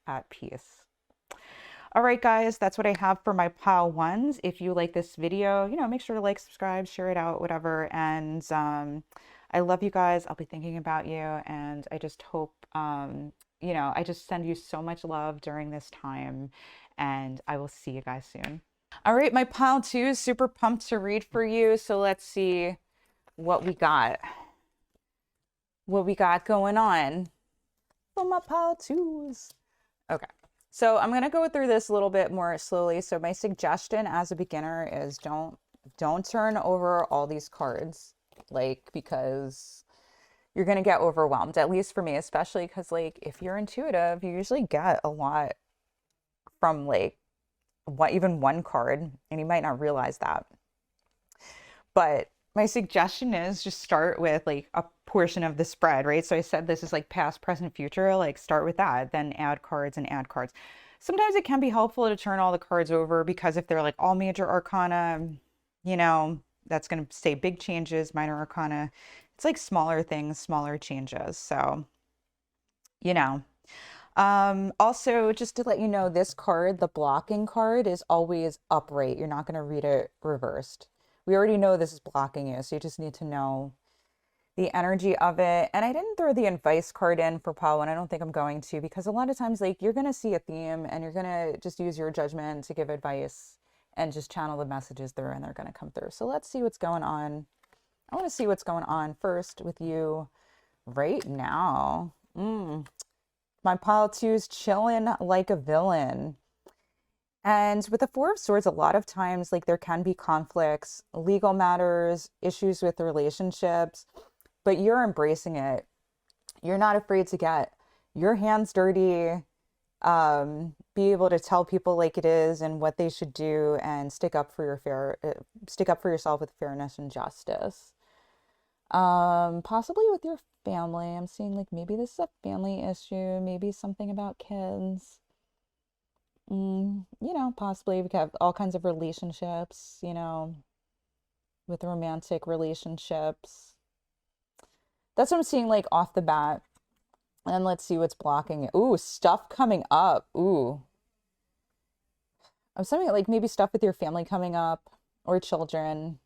at peace. All right, guys, that's what I have for my pile ones. If you like this video, you know, make sure to like, subscribe, share it out, whatever. And I love you guys. I'll be thinking about you. And I just hope, you know, I just send you so much love during this time. And I will see you guys soon. All right, my pile two is super pumped to read for you. So let's see what we got. What we got going on for my pile twos. Okay. So I'm going to go through this a little bit more slowly. So my suggestion as a beginner is don't turn over all these cards, like, because you're going to get overwhelmed, at least for me, especially because like if you're intuitive, you usually get a lot from like even one card, and you might not realize that. But my suggestion is just start with like a portion of the spread, right? So I said this is like past, present, future, like start with that, then add cards and add cards. Sometimes it can be helpful to turn all the cards over, because if they're like all major arcana, you know, that's going to say big changes. Minor arcana, it's like smaller things, smaller changes. So, you know. Also, just to let you know, this card, the blocking card, is always upright. You're not going to read it reversed. We already know this is blocking you, so you just need to know the energy of it. And I didn't throw the advice card in for pile one. I don't think I'm going to, because a lot of times like you're going to see a theme and you're going to just use your judgment to give advice and just channel the messages through, and they're going to come through. So let's see what's going on. I want to see what's going on first with you right now. My pile two is chilling like a villain. And with the Four of Swords, a lot of times, like there can be conflicts, legal matters, issues with relationships, but you're embracing it. You're not afraid to get your hands dirty, be able to tell people like it is and what they should do, and stick up for yourself with fairness and justice. Possibly with your family. I'm seeing like maybe this is a family issue, maybe something about kids. Possibly we have all kinds of relationships, with romantic relationships. That's what I'm seeing like off the bat. And let's see what's blocking it. Ooh, stuff coming up. Ooh. I'm something like maybe stuff with your family coming up or children.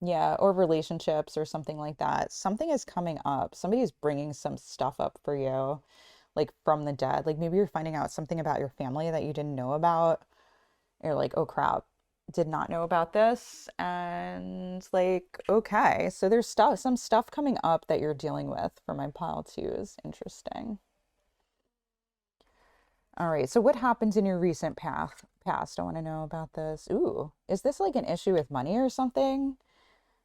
Yeah, or relationships or something like that. Something is coming up. Somebody is bringing some stuff up for you, like from the dead. Like maybe you're finding out something about your family that you didn't know about. You're like, oh crap, did not know about this. And like, okay, so there's some stuff coming up that you're dealing with for my pile twos. Interesting. All right, so what happened in your recent past? I want to know about this. Ooh, is this like an issue with money or something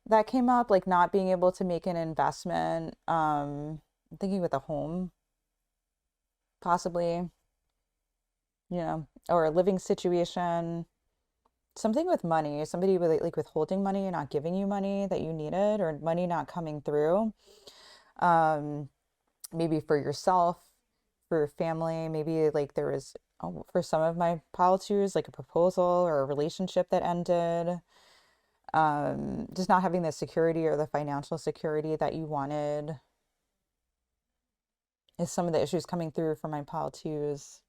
that came up, like not being able to make an investment? I'm thinking with a home, possibly, or a living situation. Something with money, somebody with like withholding money and not giving you money that you needed, or money not coming through. Um, Maybe for yourself, for your family, maybe like there was, oh, for some of my policies, like a proposal or a relationship that ended. Just not having the security or the financial security that you wanted is some of the issues coming through for my pile twos.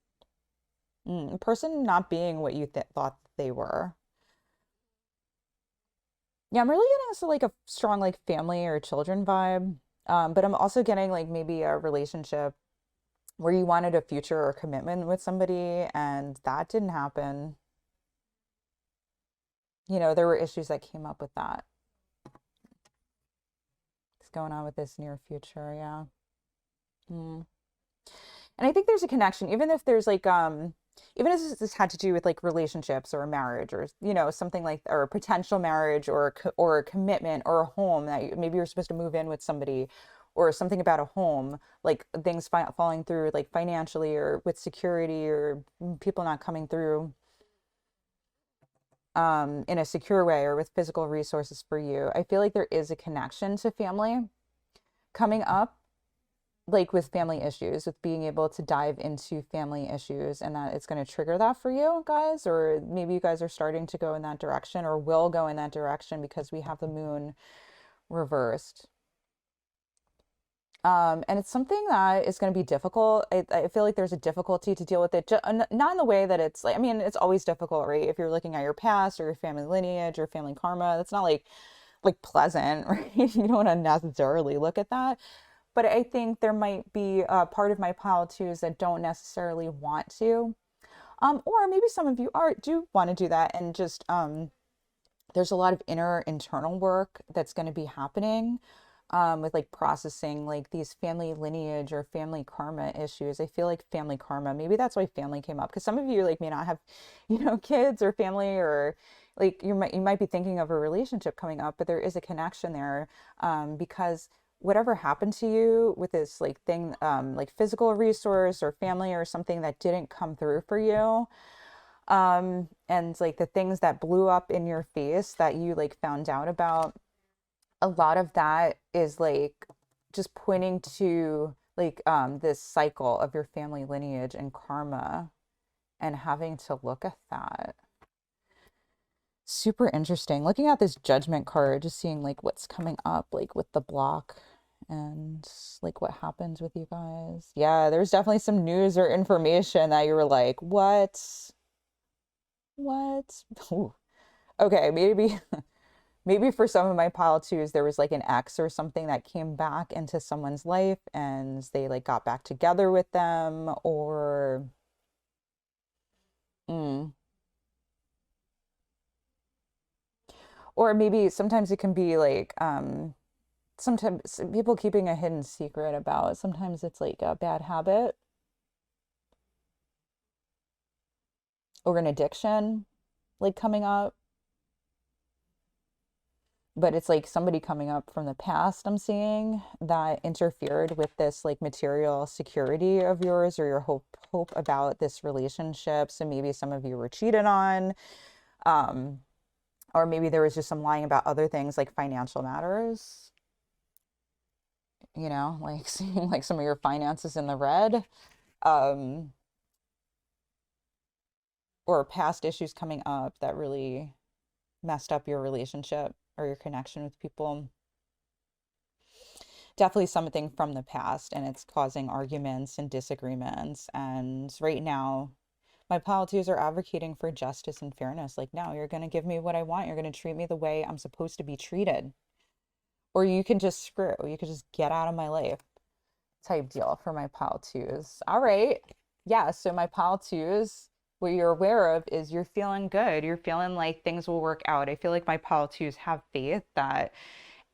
Person not being what you thought they were. Yeah, I'm really getting into like a strong like family or children vibe. But I'm also getting like maybe a relationship where you wanted a future or commitment with somebody and that didn't happen. There were issues that came up with that. What's going on with this near future? Yeah. Mm. And I think there's a connection, even if there's like even if this had to do with like relationships or a marriage or something like, or a potential marriage or or a commitment or a home that maybe you're supposed to move in with somebody, or something about a home, like things falling through like financially or with security, or people not coming through in a secure way or with physical resources for you. I feel like there is a connection to family coming up, like with family issues, with being able to dive into family issues, and that it's going to trigger that for you guys, or maybe you guys are starting to go in that direction or will go in that direction because we have the moon reversed. And it's something that is going to be difficult. I feel like there's a difficulty to deal with it, not in the way that it's like, I mean, it's always difficult, right? If you're looking at your past or your family lineage or family karma, that's not like pleasant, right? You don't want to necessarily look at that. But I think there might be a part of my pile twos that don't necessarily want to. Or maybe some of you do want to do that, and just there's a lot of internal work that's going to be happening with like processing like these family lineage or family karma issues. I feel like family karma, maybe that's why family came up, because some of you like may not have, kids or family, or like you might be thinking of a relationship coming up, but there is a connection there, because whatever happened to you with this like thing, like physical resource or family or something that didn't come through for you, and like the things that blew up in your face that you like found out about, a lot of that is like just pointing to like this cycle of your family lineage and karma, and having to look at that. Super interesting. Looking at this judgment card, just seeing like what's coming up, like with the block, and like what happens with you guys. Yeah, there's definitely some news or information that you were like, what? What? Ooh. Okay, maybe maybe for some of my pile twos, there was like an ex or something that came back into someone's life and they like got back together with them, mm, or maybe sometimes it can be like sometimes people keeping a hidden secret about, sometimes it's like a bad habit or an addiction like coming up, but it's like somebody coming up from the past, I'm seeing, that interfered with this like material security of yours, or your hope about this relationship. So maybe some of you were cheated on, um Or maybe there was just some lying about other things like financial matters, like seeing like some of your finances in the red, um, or past issues coming up that really messed up your relationship or your connection with people. Definitely something from the past, and it's causing arguments and disagreements. And right now, my politics are advocating for justice and fairness. Like, no, you're going to give me what I want. You're going to treat me the way I'm supposed to be treated. Or you can just screw. You could just get out of my life type deal for my pile twos. All right. Yeah. So my pile twos, what you're aware of is you're feeling good. You're feeling like things will work out. I feel like my pile twos have faith that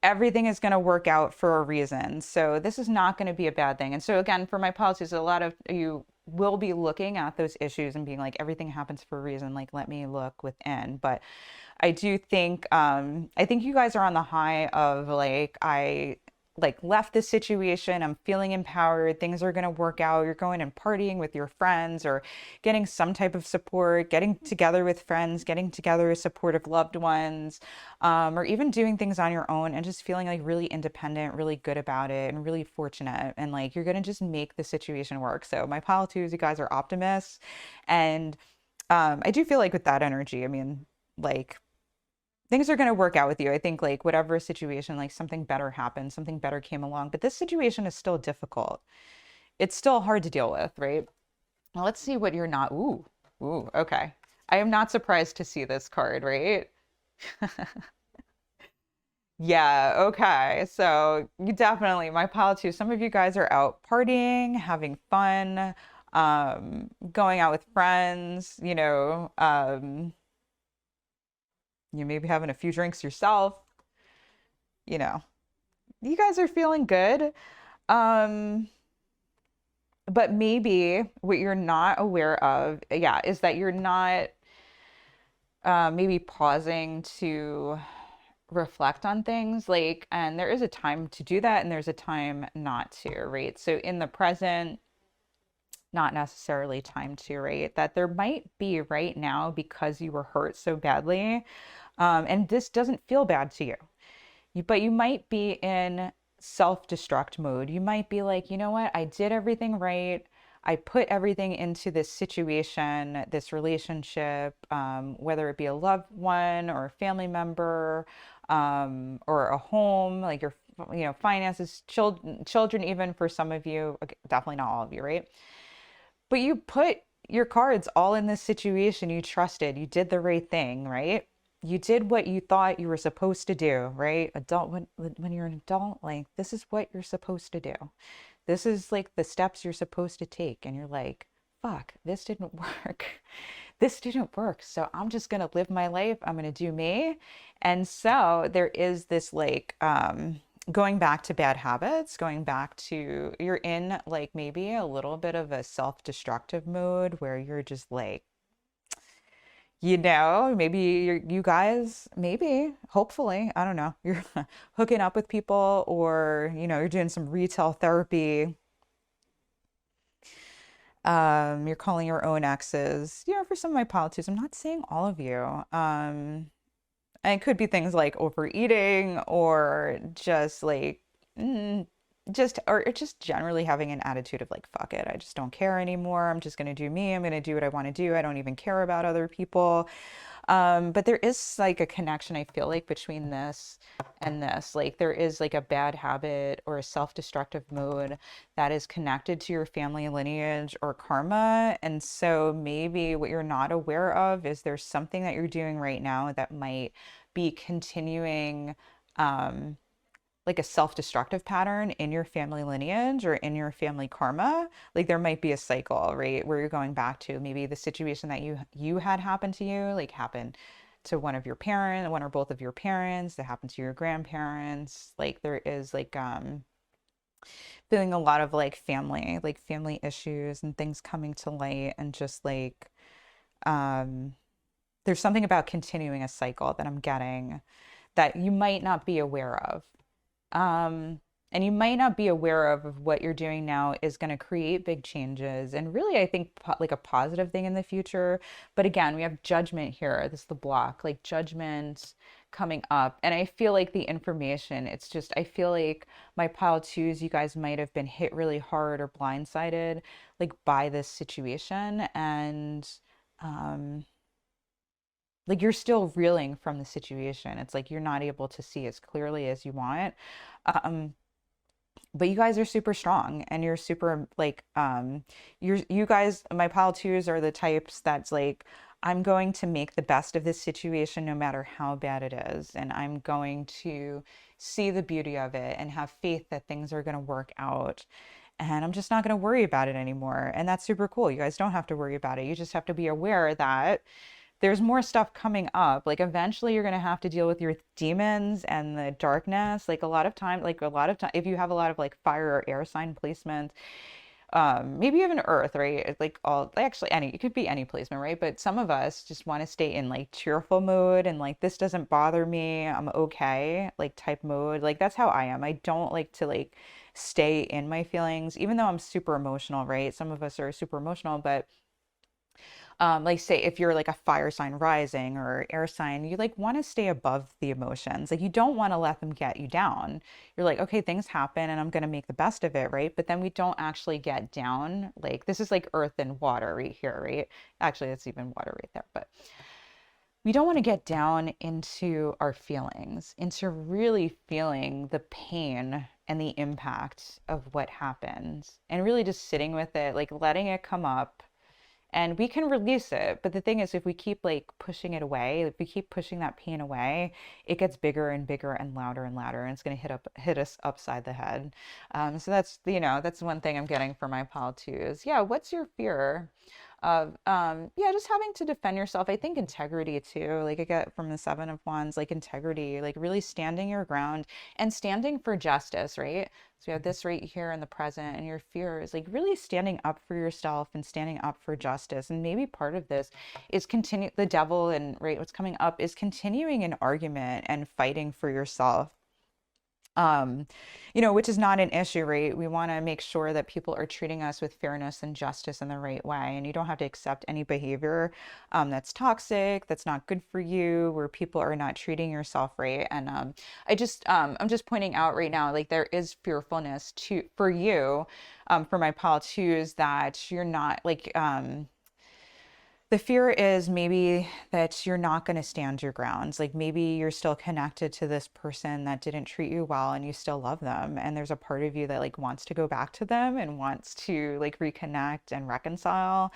everything is going to work out for a reason. So this is not going to be a bad thing. And so again, for my policies, a lot of you will be looking at those issues and being like, everything happens for a reason. Like, let me look within. But I do think, I think you guys are on the high of like, I like left this situation. I'm feeling empowered. Things are going to work out. You're going and partying with your friends or getting some type of support, getting together with friends, getting together with supportive loved ones, or even doing things on your own and just feeling like really independent, really good about it, and really fortunate. And like, you're going to just make the situation work. So my pile twos, you guys are optimists. And I do feel like with that energy, I mean, like, things are going to work out with you. I think like whatever situation, like something better happened, something better came along, but this situation is still difficult. It's still hard to deal with, right? Now let's see what you're not. Ooh, okay. I am not surprised to see this card, right? Yeah, okay. So you definitely, my pile too, some of you guys are out partying, having fun, going out with friends, you may be having a few drinks yourself, you know. You guys are feeling good. Um, but maybe what you're not aware of, yeah, is that you're not maybe pausing to reflect on things. Like, and there is a time to do that, and there's a time not to, right? So in the present, not necessarily time to, right? That there might be right now because you were hurt so badly, and this doesn't feel bad to you. But you might be in self-destruct mode. You might be like, you know what? I did everything right. I put everything into this situation, this relationship, whether it be a loved one or a family member, or a home, like your, finances, children, even for some of you, okay, definitely not all of you, right? But you put your cards all in this situation. You trusted, you did the right thing, right? You did what you thought you were supposed to do, right? Adult, when you're an adult, like this is what you're supposed to do. This is like the steps you're supposed to take. And you're like, fuck, this didn't work. This didn't work. So I'm just gonna live my life. I'm gonna do me. And so there is this like going back to bad habits, going back to you're in like maybe a little bit of a self-destructive mode where you're just like, maybe you guys, maybe, hopefully, I don't know, you're hooking up with people or, you're doing some retail therapy. You're calling your own exes. For some of my politics, I'm not saying all of you. And it could be things like overeating or just like, mm, or just generally having an attitude of like, fuck it, I just don't care anymore. I'm just going to do me. I'm going to do what I want to do. I don't even care about other people. But there is like a connection, I feel like, between this and this. Like there is like a bad habit or a self-destructive mode that is connected to your family lineage or karma. And so maybe what you're not aware of is there's something that you're doing right now that might be continuing like a self-destructive pattern in your family lineage or in your family karma. Like there might be a cycle, right, where you're going back to maybe the situation that you had happen to you, like happened to one of your parents, one or both of your parents, that happened to your grandparents. Like there is like feeling a lot of like family issues and things coming to light, and just like um there's something about continuing a cycle that I'm getting that you might not be aware of. Um, And you might not be aware of what you're doing now is going to create big changes. And really, I think like a positive thing in the future. But again, we have judgment here. This is the block, like judgment coming up. And I feel like the information, it's just, I feel like my pile twos, you guys might have been hit really hard or blindsided like by this situation. And, um, like you're still reeling from the situation. It's like you're not able to see as clearly as you want. Um, but you guys are super strong and you're super like you guys, my pile twos are the types that's like, I'm going to make the best of this situation no matter how bad it is, and I'm going to see the beauty of it and have faith that things are going to work out, and I'm just not going to worry about it anymore. And that's super cool. You guys don't have to worry about it. You just have to be aware that there's more stuff coming up. Like eventually you're going to have to deal with your demons and the darkness. Like a lot of time, if you have a lot of like fire or air sign placement, maybe even earth, right? It's like all actually any, it could be any placement, right? But some of us just want to stay in like cheerful mode and like, this doesn't bother me, I'm okay, like type mode. Like that's how I am. I don't like to like stay in my feelings, even though I'm super emotional, right? Some of us are super emotional, but like say if you're like a fire sign rising or air sign, you like want to stay above the emotions. Like you don't want to let them get you down. You're like, okay, things happen and I'm going to make the best of it, right? But then we don't actually get down. Like this is like earth and water right here, right? Actually, it's even water right there, but we don't want to get down into our feelings, into really feeling the pain and the impact of what happened and really just sitting with it, like letting it come up, and we can release it. But the thing is, if we keep like pushing it away, if we keep pushing that pain away, it gets bigger and bigger and louder, and it's going to hit us upside the head. So that's, you know, that's one thing I'm getting for my pile too is, yeah, what's your fear of, yeah, just having to defend yourself. I think integrity too, like I get from the Seven of Wands, like integrity, like really standing your ground and standing for justice, right? So we have this right here in the present, and your fear is like really standing up for yourself and standing up for justice. And maybe part of this is continue the devil, and right, what's coming up is continuing an argument and fighting for yourself. um you know, which is not an issue, right? We want to make sure that people are treating us with fairness and justice in the right way, and you don't have to accept any behavior that's toxic, that's not good for you, where people are not treating yourself right. And I'm just pointing out right now, like there is fearfulness to for you, for my pal twos, that you're not like the fear is maybe that you're not going to stand your grounds. Like maybe you're still connected to this person that didn't treat you well and you still love them. And there's a part of you that like wants to go back to them and wants to like reconnect and reconcile.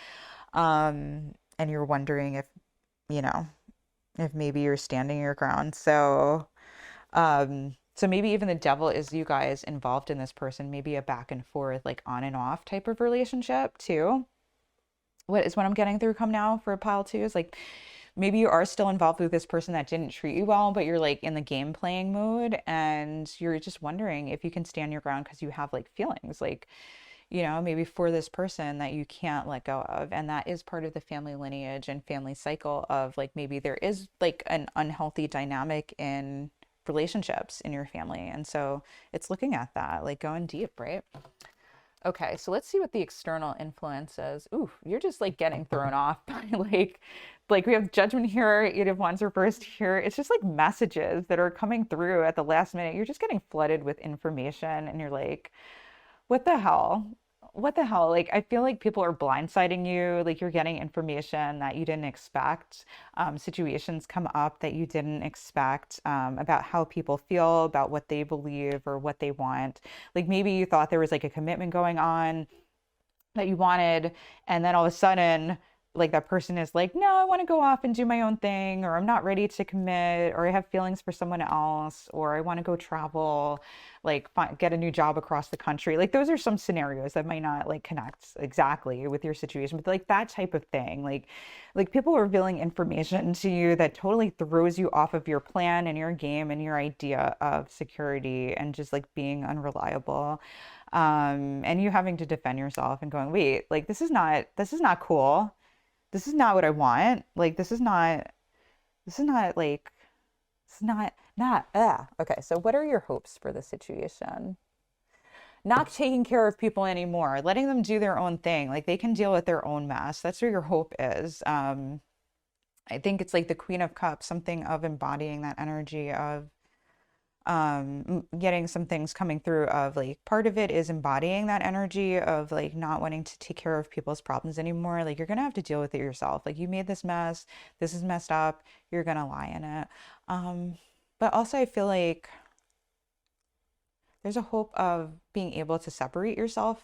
And you're wondering if, you know, if maybe you're standing your ground. So maybe even the devil is you guys involved in this person, maybe a back and forth, like on and off type of relationship too. What I'm getting through come now for a pile two is like maybe you are still involved with this person that didn't treat you well, but you're like in the game playing mode and you're just wondering if you can stand your ground because you have like feelings like, you know, maybe for this person that you can't let go of. And that is part of the family lineage and family cycle of like maybe there is like an unhealthy dynamic in relationships in your family. And so it's looking at that, like going deep, right? Okay, so let's see what the external influence is. Ooh, you're just like getting thrown off by like we have judgment here, Eight of Wands reversed here. It's just like messages that are coming through at the last minute. You're just getting flooded with information and you're like, what the hell? What the hell? Like, I feel like people are blindsiding you. Like, you're getting information that you didn't expect. Situations come up that you didn't expect, about how people feel, about what they believe or what they want. Like, maybe you thought there was like a commitment going on that you wanted, and then all of a sudden, like that person is like, no, I want to go off and do my own thing, or I'm not ready to commit, or I have feelings for someone else, or I want to go travel, like get a new job across the country. Like those are some scenarios that might not like connect exactly with your situation, but like that type of thing, like people are revealing information to you that totally throws you off of your plan and your game and your idea of security and just like being unreliable. And you having to defend yourself and going, wait, like this is not cool. This is not what I want. Like this is not like, this is not, okay. So what are your hopes for the situation? not taking care of people anymore, letting them do their own thing. Like they can deal with their own mess. That's where your hope is. I think it's like the Queen of Cups, something of embodying that energy of getting some things coming through of like part of it is embodying that energy of like not wanting to take care of people's problems anymore. Like you're gonna have to deal with it yourself. Like you made this mess, this is messed up, you're gonna lie in it. Um, but also I feel like there's a hope of being able to separate yourself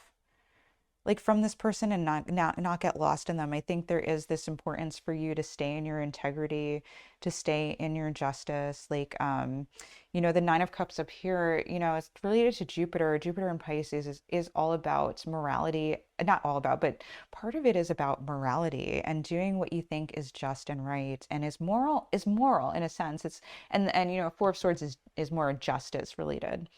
like from this person and not get lost in them. I think there is this importance for you to stay in your integrity, to stay in your justice. Like the Nine of Cups up here, it's related to Jupiter. Jupiter in Pisces is all about morality. Not all about, but part of it is about morality and doing what you think is just and right and is moral in a sense. It's and Four of Swords is more justice related.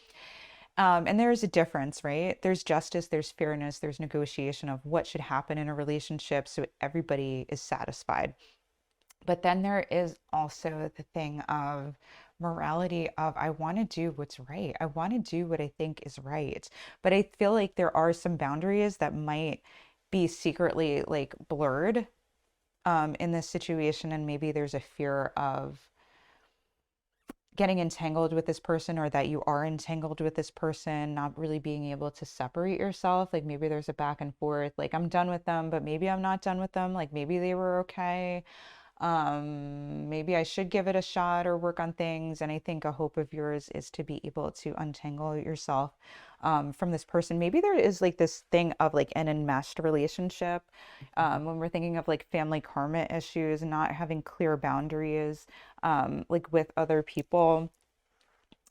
And there is a difference, right? There's justice, there's fairness, there's negotiation of what should happen in a relationship so everybody is satisfied. But then there is also the thing of morality of I want to do what's right. I want to do what I think is right. But I feel like there are some boundaries that might be secretly like blurred in this situation, and maybe there's a fear of getting entangled with this person or that you are entangled with this person, not really being able to separate yourself. Like maybe there's a back and forth, like I'm done with them, but maybe I'm not done with them. Like maybe they were okay. Maybe I should give it a shot or work on things. And I think a hope of yours is to be able to untangle yourself from this person. Maybe there is like this thing of like an enmeshed relationship when we're thinking of like family karma issues, not having clear boundaries like with other people.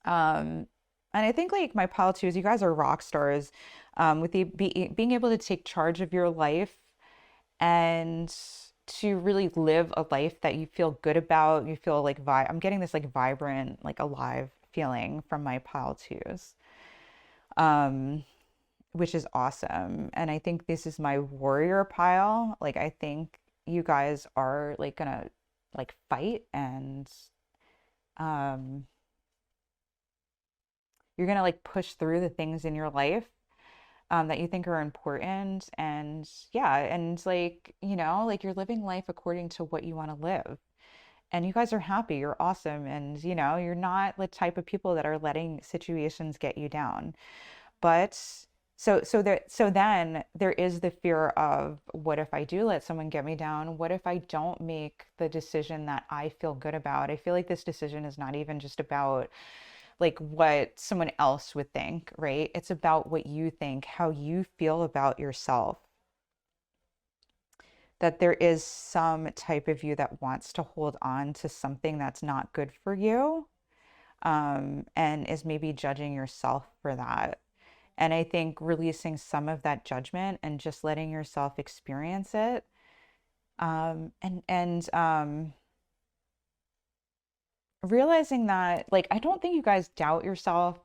Um, and I think like my pile too is you guys are rock stars with being able to take charge of your life and to really live a life that you feel good about. You feel like I'm getting this like vibrant, like alive feeling from my pile twos, um, which is awesome. And I think this is my warrior pile. Like I think you guys are like gonna like fight and um you're gonna like push through the things in your life that you think are important. And yeah, and like, like you're living life according to what you want to live. And you guys are happy, you're awesome. And, you're not the type of people that are letting situations get you down. But then there is the fear of what if I do let someone get me down? What if I don't make the decision that I feel good about? I feel like this decision is not even just about like what someone else would think, right? It's about what you think, how you feel about yourself. That there is some type of you that wants to hold on to something that's not good for you, and is maybe judging yourself for that. And I think releasing some of that judgment and just letting yourself experience it, and realizing that, like, I don't think you guys doubt yourself,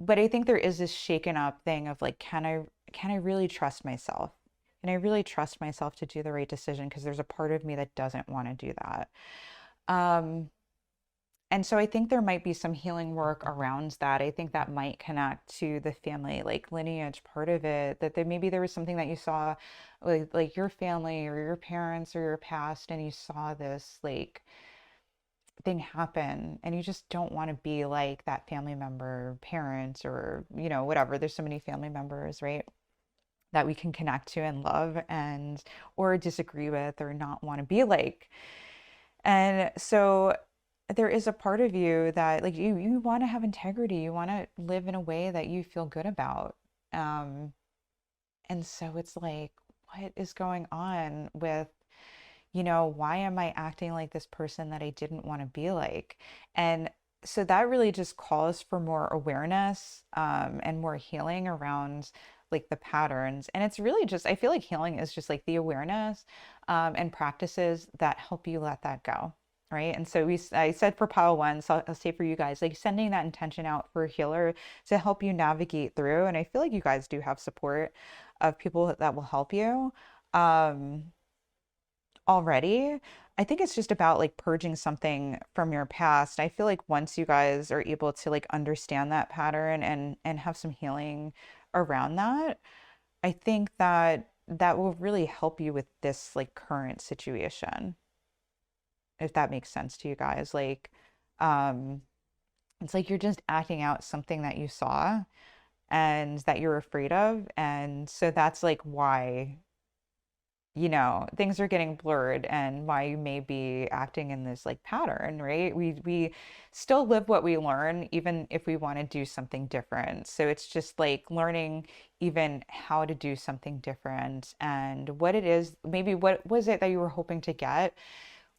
but I think there is this shaken up thing of like, can I really trust myself? And I really trust myself to do the right decision because there's a part of me that doesn't want to do that. Um, and so I think there might be some healing work around that. I think that might connect to the family, like lineage part of it, that maybe there was something that you saw like your family or your parents or your past, and you saw this like thing happen and you just don't want to be like that family member, parent, or whatever. There's so many family members, right, that we can connect to and love and or disagree with or not want to be like. And so there is a part of you that like you want to have integrity, you want to live in a way that you feel good about. um and so it's like, what is going on with, why am I acting like this person that I didn't want to be like? And so that really just calls for more awareness, and more healing around like the patterns. And it's really just, I feel like healing is just like the awareness, and practices that help you let that go. Right. And so I said for pile one, so I'll say for you guys, like sending that intention out for a healer to help you navigate through. And I feel like you guys do have support of people that will help you. Um, Already. I think it's just about like purging something from your past. I feel like once you guys are able to like understand that pattern and have some healing around that, I think that that will really help you with this like current situation, if that makes sense to you guys. Like, um, it's like you're just acting out something that you saw and that you're afraid of. And so that's like why, things are getting blurred and why you may be acting in this like pattern, right? We still live what we learn, even if we want to do something different. So it's just like learning even how to do something different and what it is, maybe what was it that you were hoping to get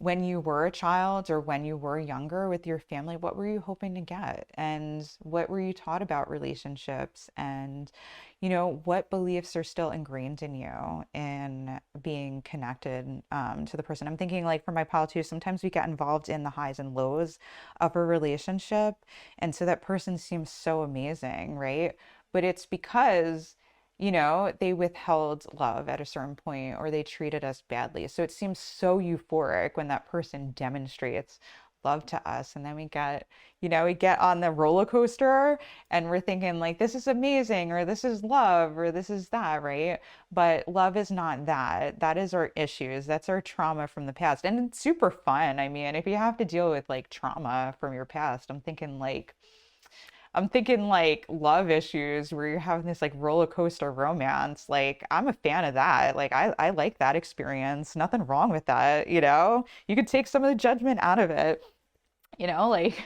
when you were a child or when you were younger with your family. What were you hoping to get? And what were you taught about relationships? And, what beliefs are still ingrained in you in being connected to the person? I'm thinking like for my pile too, sometimes we get involved in the highs and lows of a relationship. And so that person seems so amazing, right? But it's because they withheld love at a certain point or they treated us badly. So it seems so euphoric when that person demonstrates love to us. And then we get on the roller coaster and we're thinking like, this is amazing, or this is love, or this is that, right? But love is not that. That is our issues. That's our trauma from the past. And it's super fun. I mean, if you have to deal with like trauma from your past, I'm thinking like love issues where you're having this like roller coaster romance. Like I'm a fan of that. Like I like that experience. Nothing wrong with that. You could take some of the judgment out of it, like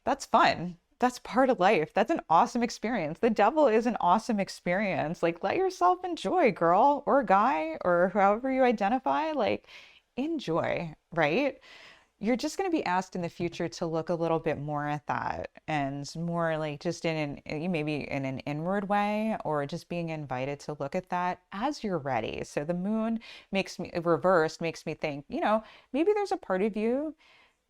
that's fun. That's part of life. That's an awesome experience. The devil is an awesome experience. Like let yourself enjoy, girl or guy or however you identify. Like enjoy, right? You're just going to be asked in the future to look a little bit more at that and more like just maybe in an inward way, or just being invited to look at that as you're ready. So the moon makes me reversed, makes me think, maybe there's a part of you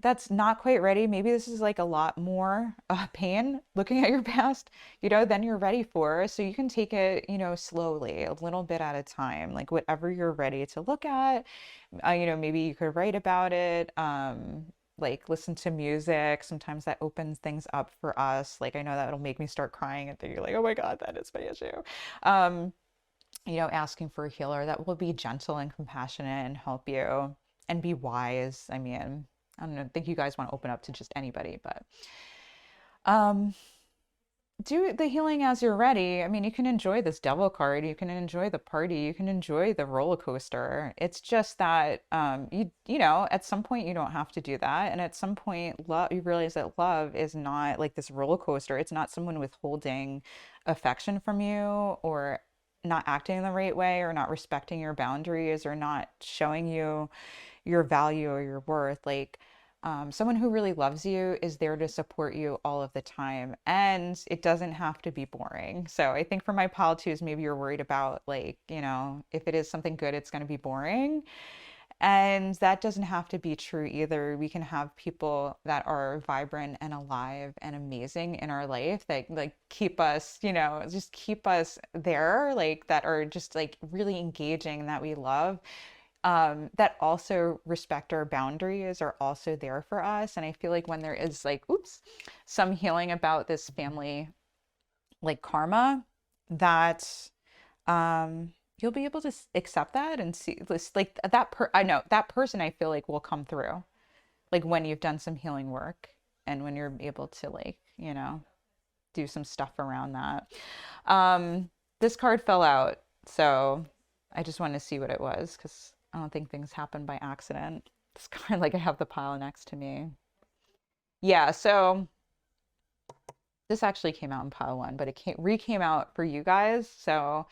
that's not quite ready. Maybe this is like a lot more pain looking at your past, than you're ready for. So you can take it, slowly, a little bit at a time, like whatever you're ready to look at. Maybe you could write about it, like listen to music. Sometimes that opens things up for us. Like I know that'll make me start crying and thinking like, oh my God, that is my issue. Um, Asking for a healer that will be gentle and compassionate and help you and be wise. I mean, I don't know, I think you guys want to open up to just anybody, but um do the healing as you're ready. I mean, you can enjoy this devil card, you can enjoy the party, you can enjoy the roller coaster. It's just that at some point you don't have to do that. And at some point you realize that love is not like this roller coaster. It's not someone withholding affection from you or not acting the right way or not respecting your boundaries or not showing you your value or your worth. Like someone who really loves you is there to support you all of the time, and it doesn't have to be boring. So I think for my pile twos, maybe you're worried about like, if it is something good, it's going to be boring. And that doesn't have to be true either. We can have people that are vibrant and alive and amazing in our life that like keep us, just keep us there, like that are just like really engaging, that we love, that also respect our boundaries, are also there for us. And I feel like when there is like, oops, some healing about this family, like karma, that you'll be able to accept that and see this, like I know that person I feel like will come through, like when you've done some healing work and when you're able to like, do some stuff around that. This card fell out, so I just wanted to see what it was because I don't think things happen by accident. This card, like I have the pile next to me. Yeah, so this actually came out in pile one, but it came out for you guys. So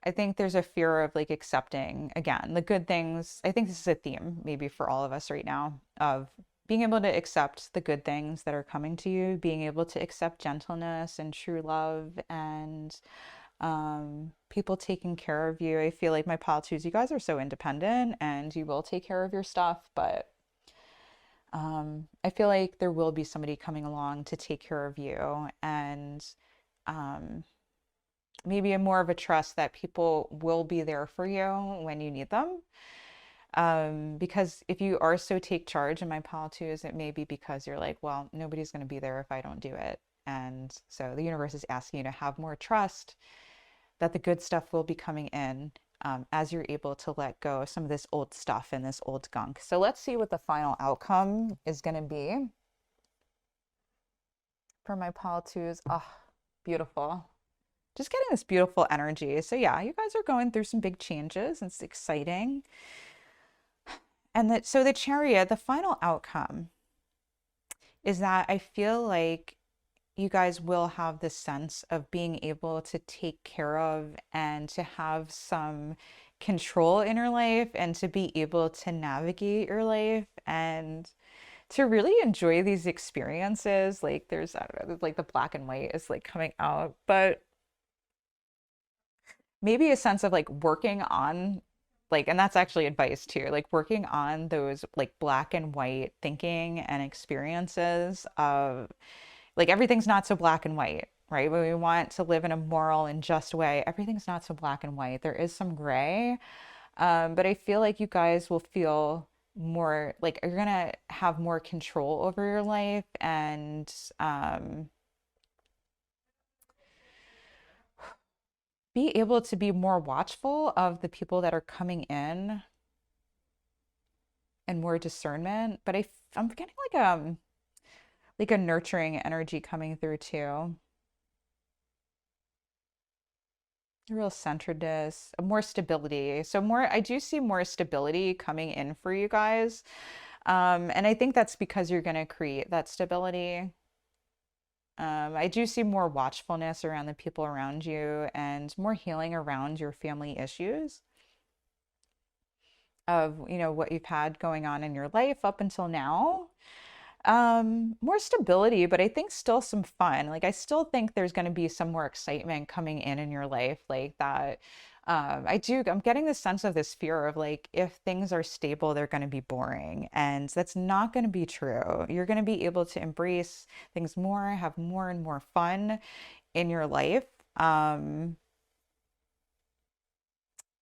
I think there's a fear of like accepting again the good things. I think this is a theme maybe for all of us right now of being able to accept the good things that are coming to you, being able to accept gentleness and true love and people taking care of you. I feel like my pile twos, you guys are so independent and you will take care of your stuff, but I feel like there will be somebody coming along to take care of you, and um, maybe a more of a trust that people will be there for you when you need them. Because if you are so take charge in my pile twos, it may be because you're like, well, nobody's going to be there if I don't do it. And so the universe is asking you to have more trust that the good stuff will be coming in, as you're able to let go of some of this old stuff and this old gunk. So let's see what the final outcome is going to be for my pile twos. Oh, beautiful. Just getting this beautiful energy. So yeah, you guys are going through some big changes. It's exciting. And that, so the Chariot, the final outcome is that I feel like you guys will have this sense of being able to take care of and to have some control in your life and to be able to navigate your life and to really enjoy these experiences. Like there's, I don't know, like the black and white is like coming out, but maybe a sense of like working on like, and that's actually advice too, like working on those like black and white thinking and experiences of like everything's not so black and white, right? When we want to live in a moral and just way, everything's not so black and white. There is some gray. But I feel like you guys will feel more like you're gonna have more control over your life and be able to be more watchful of the people that are coming in and more discernment. But I'm getting like a nurturing energy coming through too. Real centeredness, more stability. So more, I do see more stability coming in for you guys. And I think that's because you're going to create that stability. I do see more watchfulness around the people around you and more healing around your family issues of, you know, what you've had going on in your life up until now. More stability, but I think still some fun. Like I still think there's going to be some more excitement coming in your life like that. I'm getting this sense of this fear of like, if things are stable, they're going to be boring. And that's not going to be true. You're going to be able to embrace things more, have more and more fun in your life.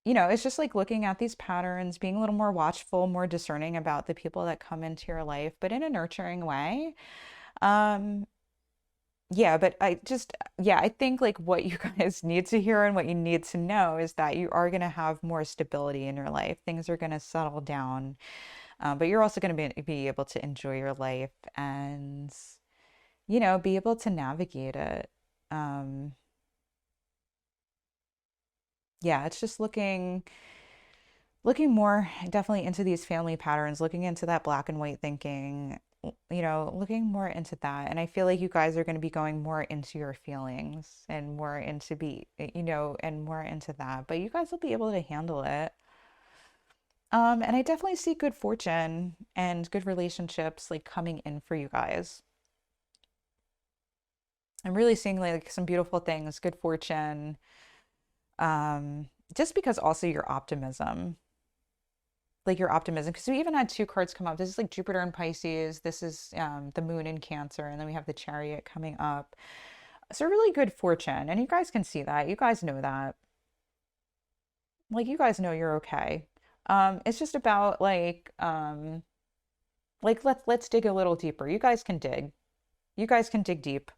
You know, it's just like looking at these patterns, being a little more watchful, more discerning about the people that come into your life, but in a nurturing way. Um, yeah, but yeah, I think like what you guys need to hear and what you need to know is that you are going to have more stability in your life. Things are going to settle down, but you're also going to be able to enjoy your life and, you know, be able to navigate it. Yeah, it's just looking more definitely into these family patterns, looking into that black and white thinking, you know, looking more into that. And I feel like you guys are going to be going more into your feelings and more into you know, and more into that. But you guys will be able to handle it. And I definitely see good fortune and good relationships like coming in for you guys. I'm really seeing like some beautiful things, good fortune. Just because also your optimism, like your optimism, because we even had two cards come up. This is like Jupiter in Pisces. This is the moon in Cancer, and then we have the Chariot coming up. So really good fortune, and you guys can see that. You guys know that. Like you guys know you're okay. It's just about like let's dig a little deeper. You guys can dig. You guys can dig deep.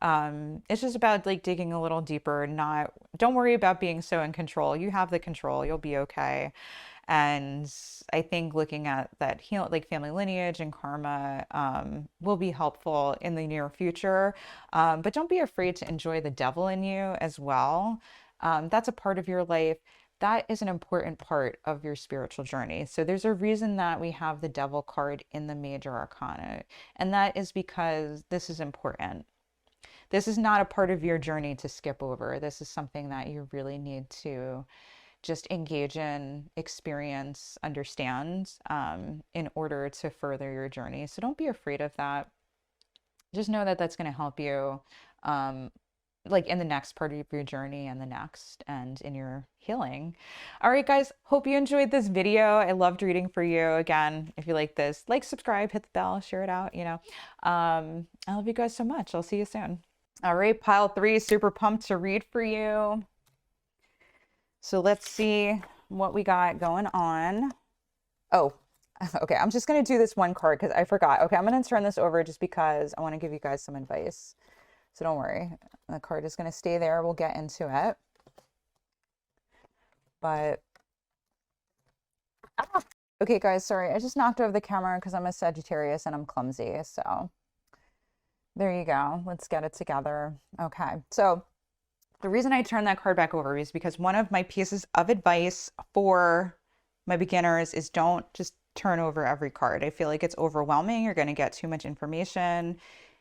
It's just about like digging a little deeper, not, don't worry about being so in control. You have the control. You'll be okay. And I think looking at that like family lineage and karma will be helpful in the near future. But don't be afraid to enjoy the devil in you as well. That's a part of your life. That is an important part of your spiritual journey. So there's a reason that we have the devil card in the major arcana. And that is because this is important. This is not a part of your journey to skip over. This is something that you really need to just engage in, experience, understand in order to further your journey. So don't be afraid of that. Just know that that's going to help you like in the next part of your journey and the next and in your healing. All right, guys, hope you enjoyed this video. I loved reading for you. Again, if you like this, like, subscribe, hit the bell, share it out, you know. I love you guys so much. I'll see you soon. All right, pile 3, super pumped to read for you. So let's see what we got going on. Oh, okay. I'm just going to do this one card because I forgot. Okay, I'm going to turn this over just because I want to give you guys some advice. So don't worry. The card is going to stay there. We'll get into it. But, okay, guys, sorry. I just knocked over the camera because I'm a Sagittarius and I'm clumsy. So there you go. Let's get it together. Okay. So the reason I turned that card back over is because one of my pieces of advice for my beginners is don't just turn over every card. I feel like it's overwhelming. You're going to get too much information.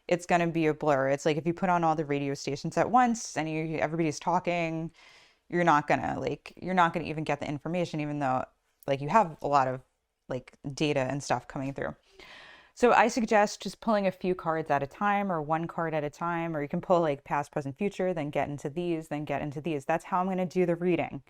It's going to be a blur. It's like if you put on all the radio stations at once and everybody's talking, you're not going to even get the information, even though like you have a lot of like data and stuff coming through. So I suggest just pulling a few cards at a time or one card at a time, or you can pull like past, present, future, then get into these, then get into these. That's how I'm going to do the reading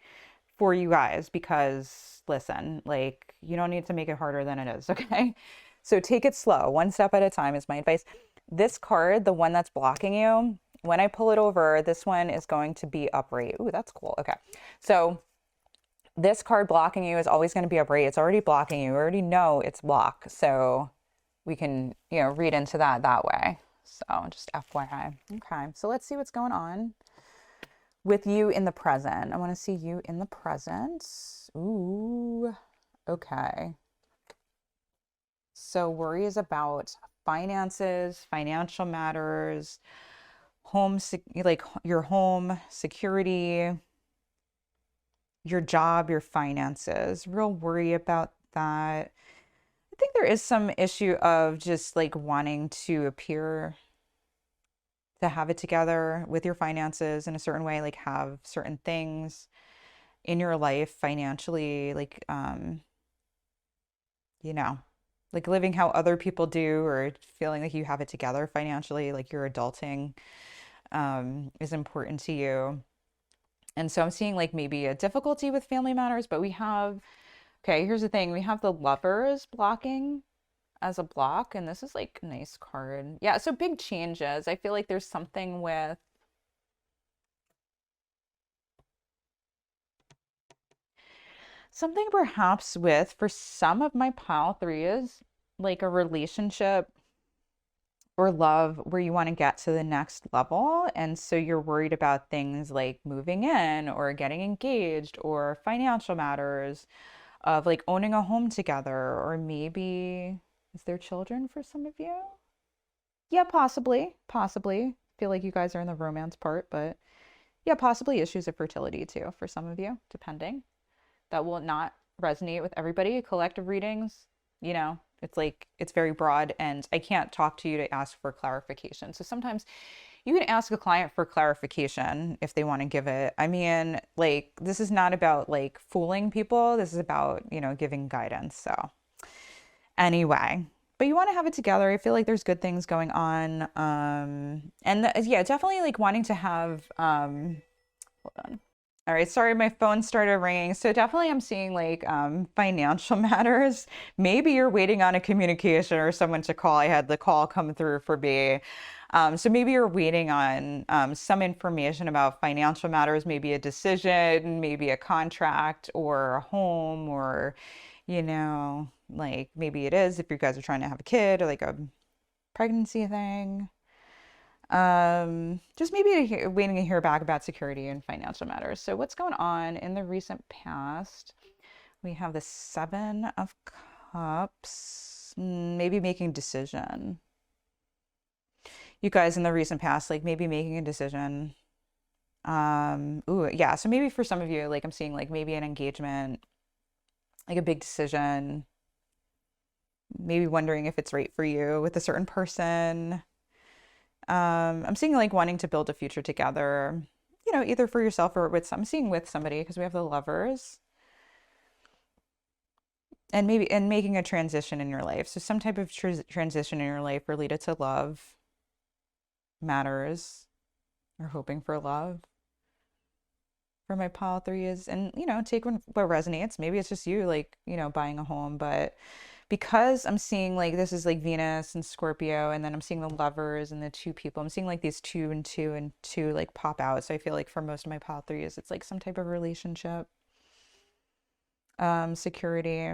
for you guys, because listen, like you don't need to make it harder than it is, okay? So take it slow, one step at a time is my advice. This card, the one that's blocking you, when I pull it over, this one is going to be upright. Ooh, that's cool. Okay. So this card blocking you is always going to be upright. It's already blocking you. You already know it's block. So we can, read into that way. So just FYI. Okay. So let's see what's going on with you in the present. I want to see you in the present. Ooh. Okay. So worries about finances, financial matters, like your home, security, your job, your finances. Real worry about that. I think there is some issue of just like wanting to appear to have it together with your finances in a certain way, like have certain things in your life financially, like like living how other people do, or feeling like you have it together financially, like you're adulting, is important to you. And so I'm seeing like maybe a difficulty with family matters, but okay, here's the thing. We have the Lovers blocking as a block, and this is like a nice card. Yeah, so big changes. I feel like there's something perhaps with, for some of my pile threes, like a relationship or love where you want to get to the next level. And so you're worried about things like moving in or getting engaged or financial matters of like owning a home together, or maybe is there children for some of you? Yeah, possibly. Possibly. Feel like you guys are in the romance part, but yeah, possibly issues of fertility too for some of you, depending. That will not resonate with everybody. Collective readings, it's like it's very broad, and I can't talk to you to ask for clarification. So sometimes you can ask a client for clarification if they want to give it. I mean, like this is not about like fooling people. This is about, giving guidance. So anyway, but you want to have it together. I feel like there's good things going on. Yeah, definitely like wanting to have, hold on. All right, sorry, my phone started ringing. So definitely I'm seeing like financial matters. Maybe you're waiting on a communication or someone to call. I had the call come through for me. So maybe you're waiting on some information about financial matters, maybe a decision, maybe a contract or a home, or, like maybe it is if you guys are trying to have a kid or like a pregnancy thing. Just maybe waiting to hear back about security and financial matters. So what's going on in the recent past? We have the Seven of Cups, maybe making a decision. You guys in the recent past, like maybe making a decision. Ooh, yeah. So maybe for some of you, like I'm seeing like maybe an engagement, like a big decision, maybe wondering if it's right for you with a certain person. I'm seeing like wanting to build a future together, either for yourself or I'm seeing with somebody, because we have the Lovers, and making a transition in your life. So some type of transition in your life related to love matters, or hoping for love for my pile three is, and take what resonates. Maybe it's just you like, buying a home, but because I'm seeing like this is like Venus and Scorpio, and then I'm seeing the Lovers and the two people. I'm seeing like these two and two and two like pop out. So I feel like for most of my pile threes, it's like some type of relationship, security.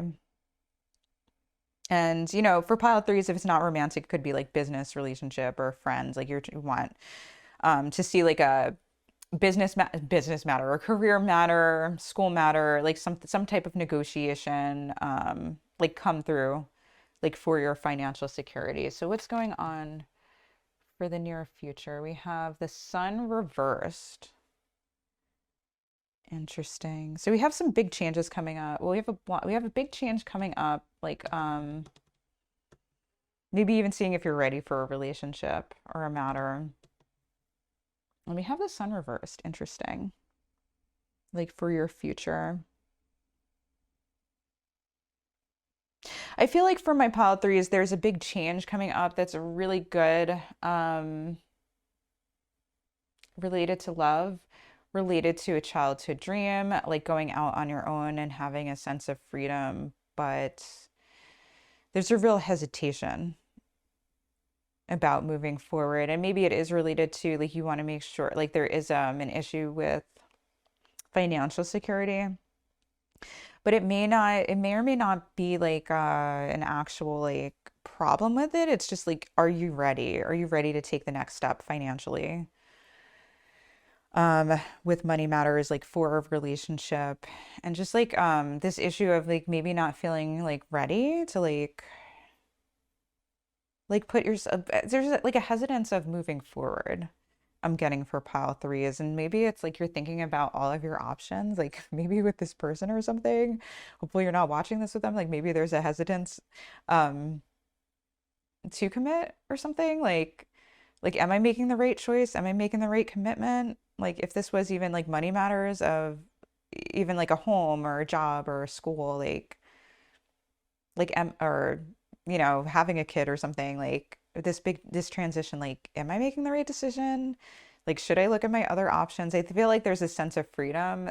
And, for pile threes, if it's not romantic, it could be like business relationship or friends. Like you want to see like a business matter or career matter, school matter, like some type of negotiation like come through like for your financial security. So what's going on for the near future? We have the sun reversed. Interesting. So we have some big changes coming up. Well, we have a big change coming up, like maybe even seeing if you're ready for a relationship or a matter. And we have the sun reversed. Interesting. Like for your future. I feel like for my pile threes, there's a big change coming up that's really good, related to love, related to a childhood dream, like going out on your own and having a sense of freedom. But there's a real hesitation about moving forward. And maybe it is related to like you want to make sure like there is an issue with financial security. But it may or may not be like an actual like problem with it. It's just like, are you ready? Are you ready to take the next step financially? With money matters, like for a relationship, and just like this issue of like maybe not feeling like ready to like put yourself, there's like a hesitance of moving forward. I'm getting for pile threes, and maybe it's like you're thinking about all of your options, like maybe with this person or something. Hopefully, you're not watching this with them. Like maybe there's a hesitance um, to commit or something. Like, am I making the right choice? Am I making the right commitment? Like, if this was even like money matters of even like a home or a job or a school, or having a kid or something, like this transition, like am I making the right decision? Like should I look at my other options? I feel like there's a sense of freedom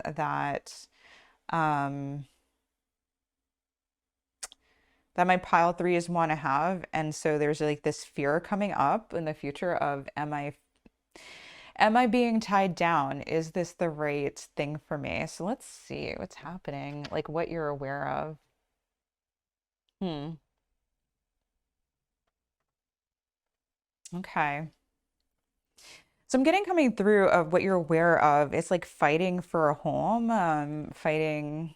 um that my pile threes want to have, and so there's like this fear coming up in the future of am I being tied down? Is this the right thing for me? So let's see what's happening, like what you're aware of. Hmm. Okay. So I'm getting coming through of what you're aware of. It's like fighting for a home, fighting.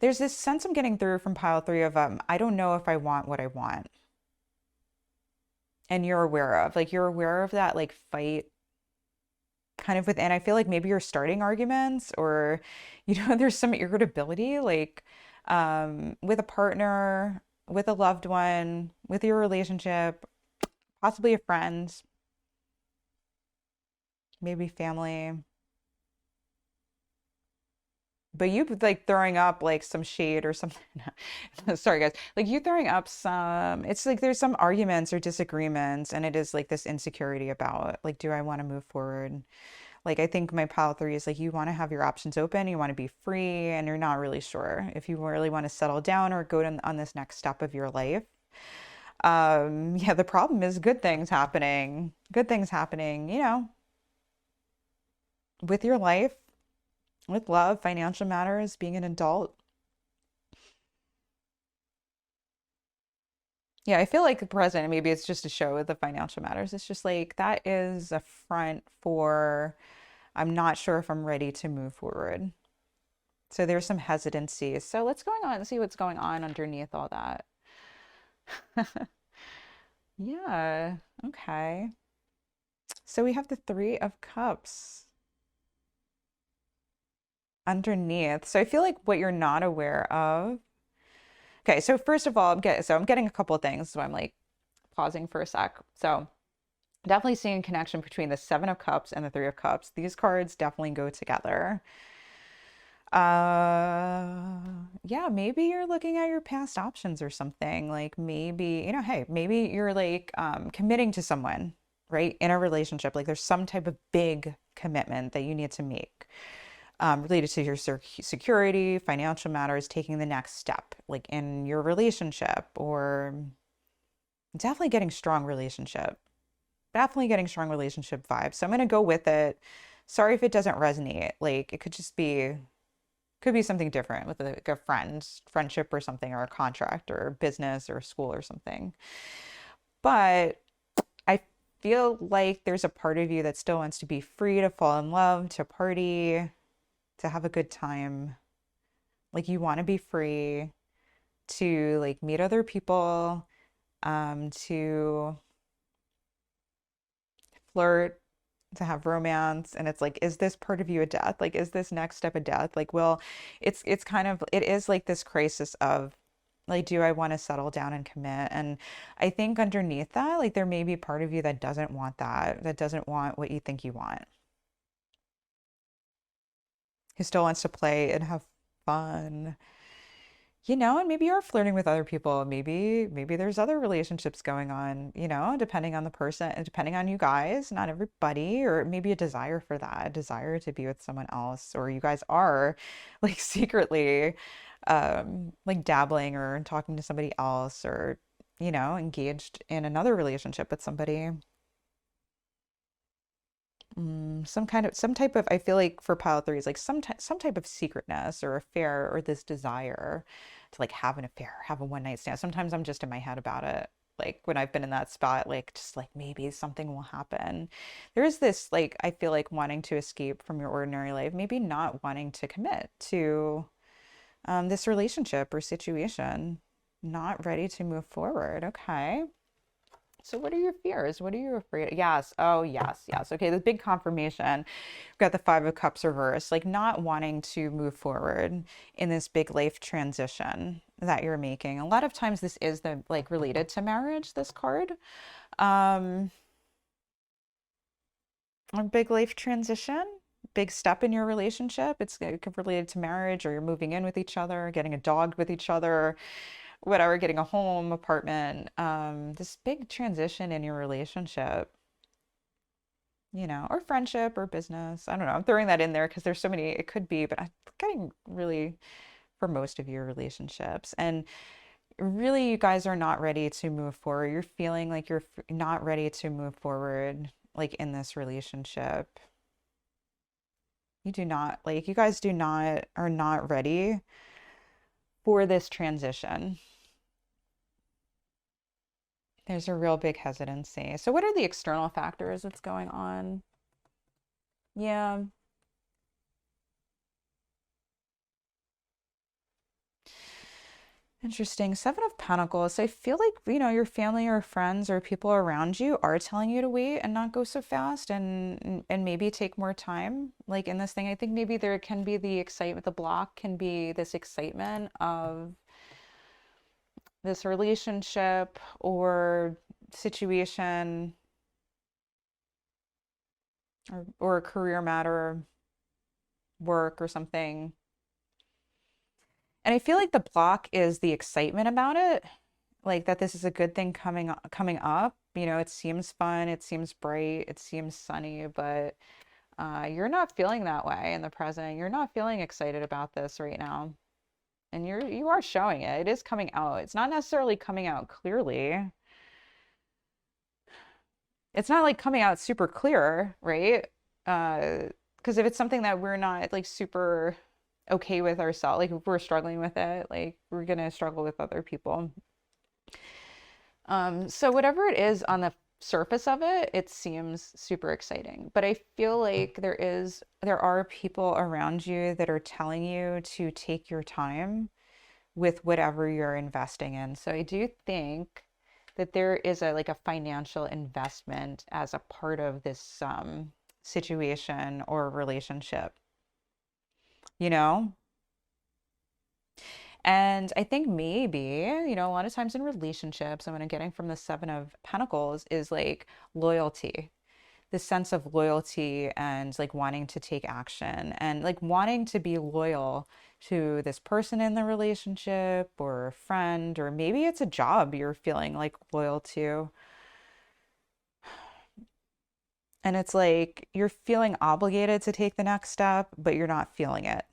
There's this sense I'm getting through from pile three of I don't know if I want what I want. And you're aware of, like you're aware of that like fight kind of within. I feel like maybe you're starting arguments or there's some irritability like with a partner, with a loved one, with your relationship, possibly a friend, maybe family. But you like throwing up like some shade or something. Sorry, guys. Like you throwing up it's like there's some arguments or disagreements, and it is like this insecurity about like, do I want to move forward? Like, I think my pile three is like, you want to have your options open, you want to be free, and you're not really sure if you really want to settle down or go on this next step of your life. Yeah, the problem is good things happening, with your life, with love, financial matters, being an adult. Yeah, I feel like the present, maybe it's just a show with the financial matters. It's just like that is a front for I'm not sure if I'm ready to move forward. So there's some hesitancy. So let's going on and see what's going on underneath all that. Yeah, okay. So we have the Three of Cups underneath. So I feel like what you're not aware of. Okay, so first of all, I'm getting a couple of things, so I'm like pausing for a sec. So definitely seeing a connection between the Seven of Cups and the Three of Cups. These cards definitely go together. Yeah, maybe you're looking at your past options or something. Like maybe, hey, maybe you're like committing to someone, right? In a relationship. Like there's some type of big commitment that you need to make related to your security, financial matters, taking the next step, like in your relationship, or definitely getting strong relationship. Definitely getting strong relationship vibes. So I'm gonna go with it. Sorry if it doesn't resonate. Like it could just be Could be something different with like a friendship or something, or a contract or business or school or something. But I feel like there's a part of you that still wants to be free, to fall in love, to party, to have a good time. Like you want to be free to like meet other people, to flirt, to have romance. And it's like, is this part of you a death? Like, is this next step a death? Like, well, it's kind of, it is like this crisis of like, do I want to settle down and commit? And I think underneath that, like there may be part of you that doesn't want that, that doesn't want what you think you want, who still wants to play and have fun. And maybe you're flirting with other people. Maybe there's other relationships going on, depending on the person and depending on you guys, not everybody, or maybe a desire for that, a desire to be with someone else, or you guys are like secretly like dabbling or talking to somebody else, or engaged in another relationship with somebody. Some type of, I feel like for pile three is like some type of secretness or affair, or this desire to like have an affair, have a one night stand. Sometimes I'm just in my head about it. Like when I've been in that spot, like just like maybe something will happen. There's this like, I feel like wanting to escape from your ordinary life, maybe not wanting to commit to this relationship or situation, not ready to move forward. Okay. So what are your fears? What are you afraid of? Yes. Oh, yes, yes. Okay, the big confirmation. We've got the Five of Cups reversed, like not wanting to move forward in this big life transition that you're making. A lot of times this is the like related to marriage, this card. Um, a big life transition, big step in your relationship. It's related to marriage, or you're moving in with each other, getting a dog with each other, whatever, getting a home, apartment, this big transition in your relationship, or friendship or business. I don't know. I'm throwing that in there because there's so many it could be, but I'm getting really for most of your relationships. And really, you guys are not ready to move forward. You're feeling like you're not ready to move forward, like in this relationship. You do not, like, you guys are not ready for this transition. There's a real big hesitancy. So what are the external factors that's going on? Yeah. Interesting. Seven of Pentacles. So I feel like, your family or friends or people around you are telling you to wait and not go so fast, and maybe take more time. Like in this thing, I think maybe there can be the excitement, the block can be this excitement of this relationship or situation, or a career matter, work or something. And I feel like the block is the excitement about it, like that this is a good thing coming up. It seems fun, it seems bright, it seems sunny, but you're not feeling that way in the present. You're not feeling excited about this right now. And you are showing it. It is coming out. It's not necessarily coming out clearly. It's not like coming out super clear, right? Because if it's something that we're not like super okay with ourselves, like if we're struggling with it, like we're gonna struggle with other people. So whatever it is on the surface of it, it seems super exciting. But I feel like there are people around you that are telling you to take your time with whatever you're investing in. So I do think that there is a like a financial investment as a part of this situation or relationship, you know? And I think maybe, a lot of times in relationships, and what I'm getting from the Seven of Pentacles is like loyalty, this sense of loyalty and like wanting to take action and like wanting to be loyal to this person in the relationship or a friend, or maybe it's a job you're feeling like loyal to. And it's like you're feeling obligated to take the next step, but you're not feeling it.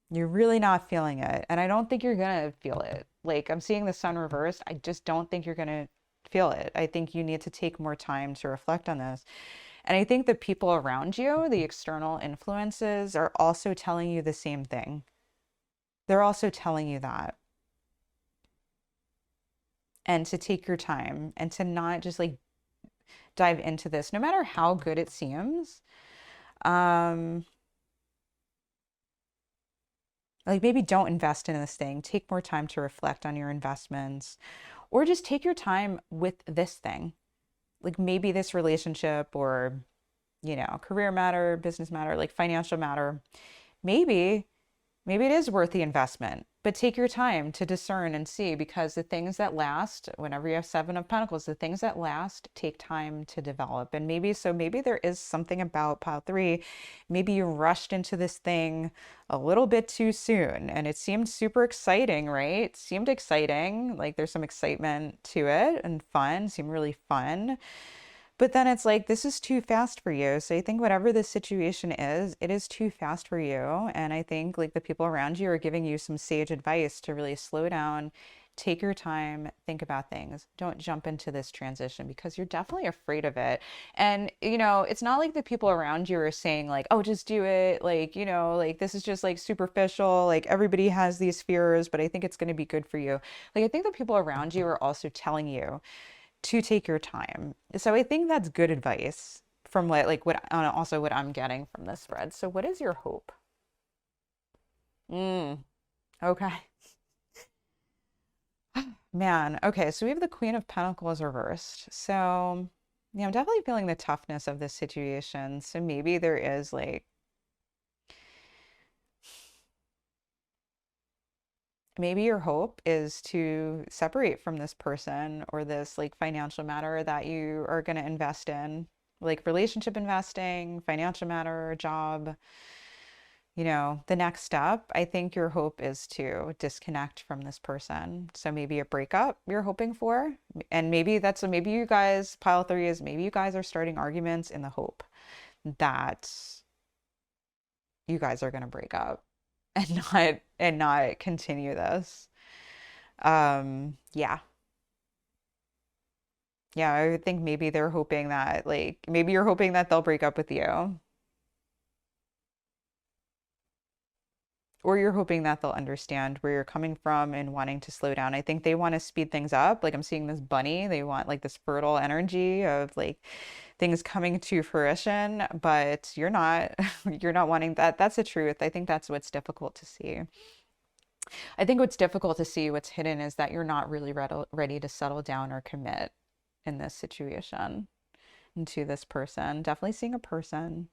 You're really not feeling it. And I don't think you're gonna feel it. Like I'm seeing the sun reversed. I just don't think you're gonna feel it. I think you need to take more time to reflect on this. And I think the people around you, the external influences, are also telling you the same thing. They're also telling you that, and to take your time and to not just like dive into this, no matter how good it seems. Um, like maybe don't invest in this thing. Take more time to reflect on your investments, or just take your time with this thing. Like maybe this relationship or, career matter, business matter, like financial matter. Maybe Maybe it is worth the investment, but take your time to discern and see, because the things that last, whenever you have Seven of Pentacles, the things that last take time to develop. And maybe there is something about pile three. Maybe you rushed into this thing a little bit too soon and it seemed super exciting, right? It seemed exciting. Like there's some excitement to it and fun, seemed really fun. But then it's like, this is too fast for you. So I think whatever the situation is, it is too fast for you. And I think like the people around you are giving you some sage advice to really slow down, take your time, think about things. Don't jump into this transition because you're definitely afraid of it. And, it's not like the people around you are saying like, oh, just do it. Like, like this is just like superficial. Like everybody has these fears, but I think it's going to be good for you. Like, I think the people around you are also telling you to take your time. So I think that's good advice from what I'm getting from this spread. So what is your hope? Mm, okay. Man, okay, so we have the Queen of Pentacles reversed. So, yeah, I'm definitely feeling the toughness of this situation. So maybe there is like maybe your hope is to separate from this person or this like financial matter that you are going to invest in, like relationship investing, financial matter, job, the next step. I think your hope is to disconnect from this person. So maybe a breakup you're hoping for. And maybe you guys, pile three is maybe you guys are starting arguments in the hope that you guys are going to break up and not continue this. Yeah. Yeah, I would think maybe they're hoping that maybe you're hoping that they'll break up with you. Or you're hoping that they'll understand where you're coming from and wanting to slow down. I think they want to speed things up. Like I'm seeing this bunny, they want like this fertile energy of like things coming to fruition, but you're not you're not wanting that. That's the truth. I think that's what's difficult to see. I think what's difficult to see, what's hidden, is that you're not really ready to settle down or commit in this situation and to this person. Definitely seeing a person.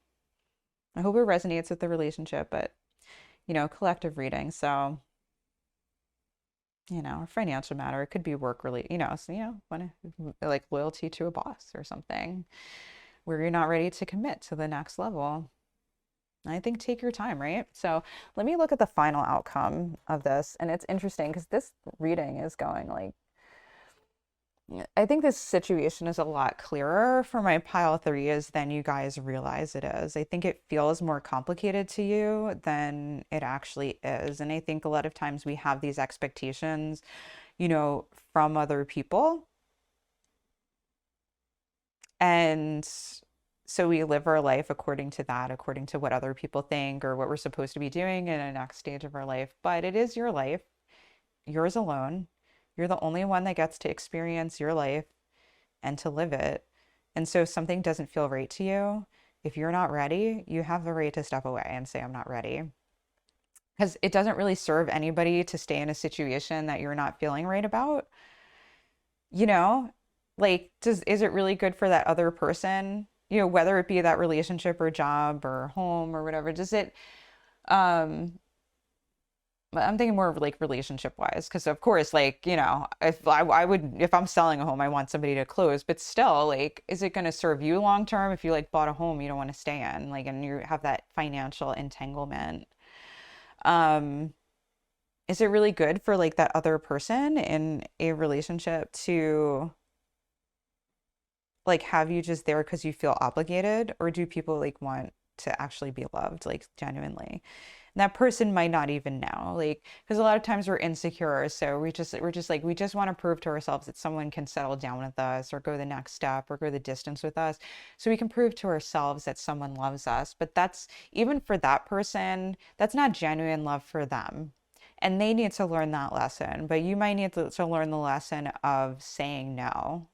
I hope it resonates with the relationship, but collective reading. So, a financial matter. It could be work really, so, like loyalty to a boss or something where you're not ready to commit to the next level. I think take your time, right? So let me look at the final outcome of this. And it's interesting because this reading is going like, I think this situation is a lot clearer for my pile threes than you guys realize it is. I think it feels more complicated to you than it actually is. And I think a lot of times we have these expectations, from other people. And so we live our life according to that, according to what other people think or what we're supposed to be doing in the next stage of our life. But it is your life, yours alone. You're the only one that gets to experience your life and to live it. And so if something doesn't feel right to you, if you're not ready, you have the right to step away and say, I'm not ready. Because it doesn't really serve anybody to stay in a situation that you're not feeling right about. You know, like, is it really good for that other person? Whether it be that relationship or job or home or whatever, does it, um, I'm thinking more of like relationship wise, because of course, like, if I'm selling a home, I want somebody to close, but still, like, is it going to serve you long term if you like bought a home you don't want to stay in, like, and you have that financial entanglement? Um, is it really good for like that other person in a relationship to like have you just there because you feel obligated, or do people like want to actually be loved, like genuinely? And that person might not even know, like, because a lot of times we're insecure, so we're just like we just want to prove to ourselves that someone can settle down with us or go the next step or go the distance with us, so we can prove to ourselves that someone loves us. But that's even for that person, that's not genuine love for them. And they need to learn that lesson, but you might need to learn the lesson of saying no.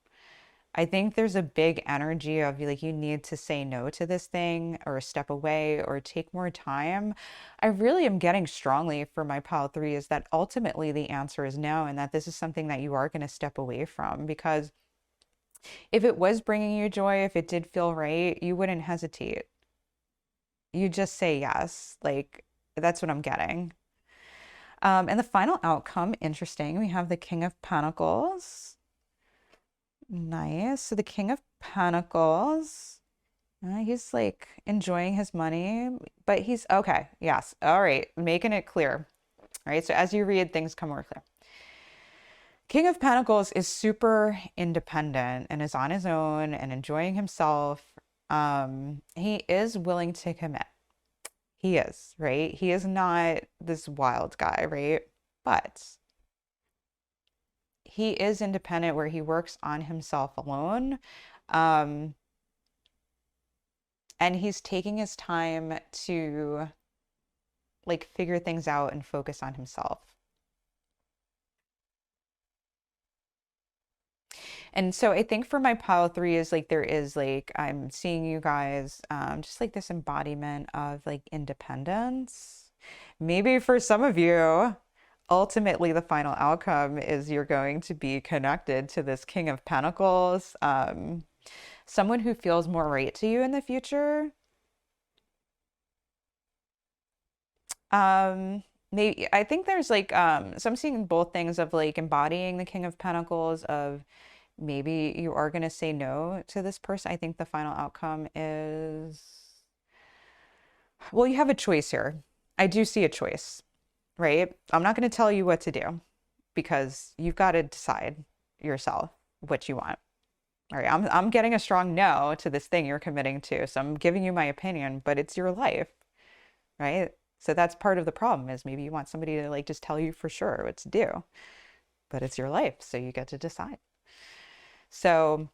I think there's a big energy of like you need to say no to this thing or step away or take more time. I really am getting strongly for my pile three is that ultimately the answer is no, and that this is something that you are going to step away from because if it was bringing you joy, if it did feel right, you wouldn't hesitate. You just say yes. Like that's what I'm getting. And the final outcome, interesting. We have the King of Pentacles. Nice. So the King of Pentacles, he's like enjoying his money, but he's okay. Yes. All right. Making it clear. All right. So as you read, things come more clear. King of Pentacles is super independent and is on his own and enjoying himself. He is willing to commit. He is, right? He is not this wild guy, right? But he is independent where he works on himself alone. Um, and he's taking his time to like figure things out and focus on himself. And so I think for my pile three is like there is like I'm seeing you guys just like this embodiment of like independence. Maybe for some of you, ultimately the final outcome is you're going to be connected to this King of Pentacles, someone who feels more right to you in the future. Maybe I think there's like so I'm seeing both things of like embodying the King of Pentacles of maybe you are going to say no to this person. I think the final outcome is, well, you have a choice here. I do see a choice, right? I'm not going to tell you what to do because you've got to decide yourself what you want. All right, I'm getting a strong no to this thing you're committing to. So I'm giving you my opinion, but it's your life, right? So that's part of the problem is maybe you want somebody to like just tell you for sure what to do, but it's your life, so you get to decide. So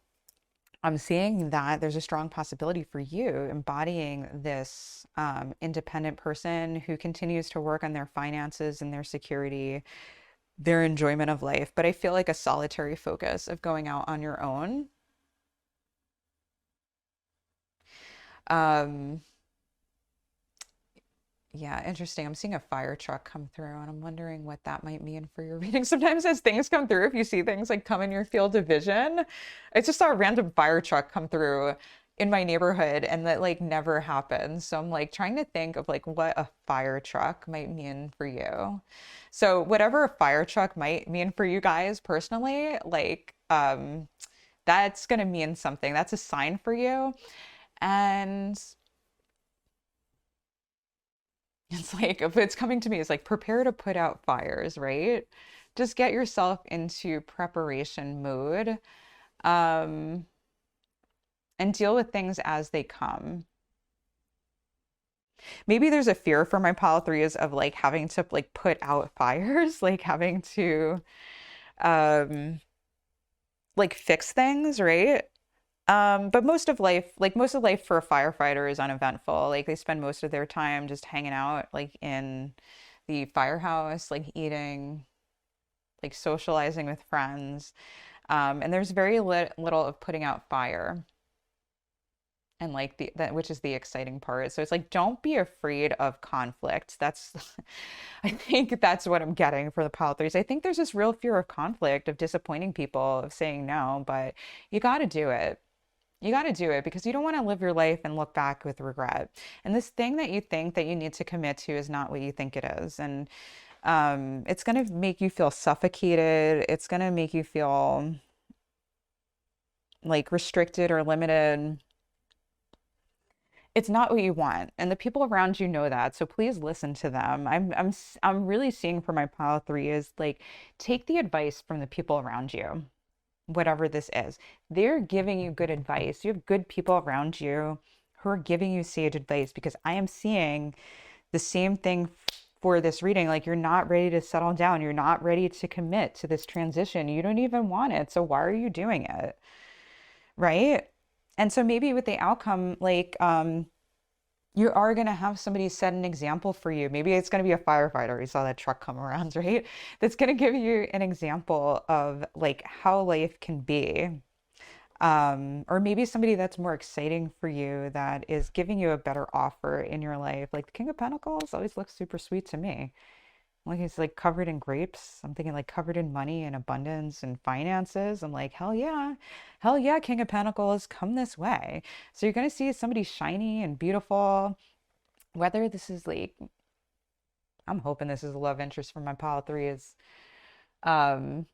I'm seeing that there's a strong possibility for you embodying this independent person who continues to work on their finances and their security, their enjoyment of life. But I feel like a solitary focus of going out on your own. Yeah, interesting. I'm seeing a fire truck come through, and I'm wondering what that might mean for your reading. Sometimes as things come through, if you see things like come in your field of vision, I just saw a random fire truck come through in my neighborhood, and that like never happens. So I'm like trying to think of like what a fire truck might mean for you. So whatever a fire truck might mean for you guys personally, like that's gonna mean something. That's a sign for you. And it's like, if it's coming to me, it's like prepare to put out fires, right? Just get yourself into preparation mode, um, and deal with things as they come. Maybe there's a fear for my pile threes of like having to like put out fires, like having to um like fix things, right? But most of life for a firefighter is uneventful. Like they spend most of their time just hanging out, like in the firehouse, like eating, like socializing with friends. And there's very little of putting out fire and like that, which is the exciting part. So it's like, don't be afraid of conflict. That's, I think that's what I'm getting for the pile threes. I think there's this real fear of conflict, of disappointing people, of saying no, but you got to do it. You got to do it because you don't want to live your life and look back with regret. And this thing that you think that you need to commit to is not what you think it is. And it's going to make you feel suffocated. It's going to make you feel like restricted or limited. It's not what you want. And the people around you know that. So please listen to them. I'm really seeing for my pile three is like take the advice from the people around you, whatever this is. They're giving you good advice. You have good people around you who are giving you sage advice because I am seeing the same thing for this reading. Like you're not ready to settle down. You're not ready to commit to this transition. You don't even want it. So why are you doing it? Right? And so maybe with the outcome, like, you are going to have somebody set an example for you. Maybe it's going to be a firefighter. You saw that truck come around, right? That's going to give you an example of like how life can be. Or maybe somebody that's more exciting for you that is giving you a better offer in your life. Like the King of Pentacles always looks super sweet to me. Like he's like covered in grapes. I'm thinking like covered in money and abundance and finances. I'm like, hell yeah, King of Pentacles, come this way. So you're gonna see somebody shiny and beautiful. Whether this is like, I'm hoping this is a love interest for my pile three is, um,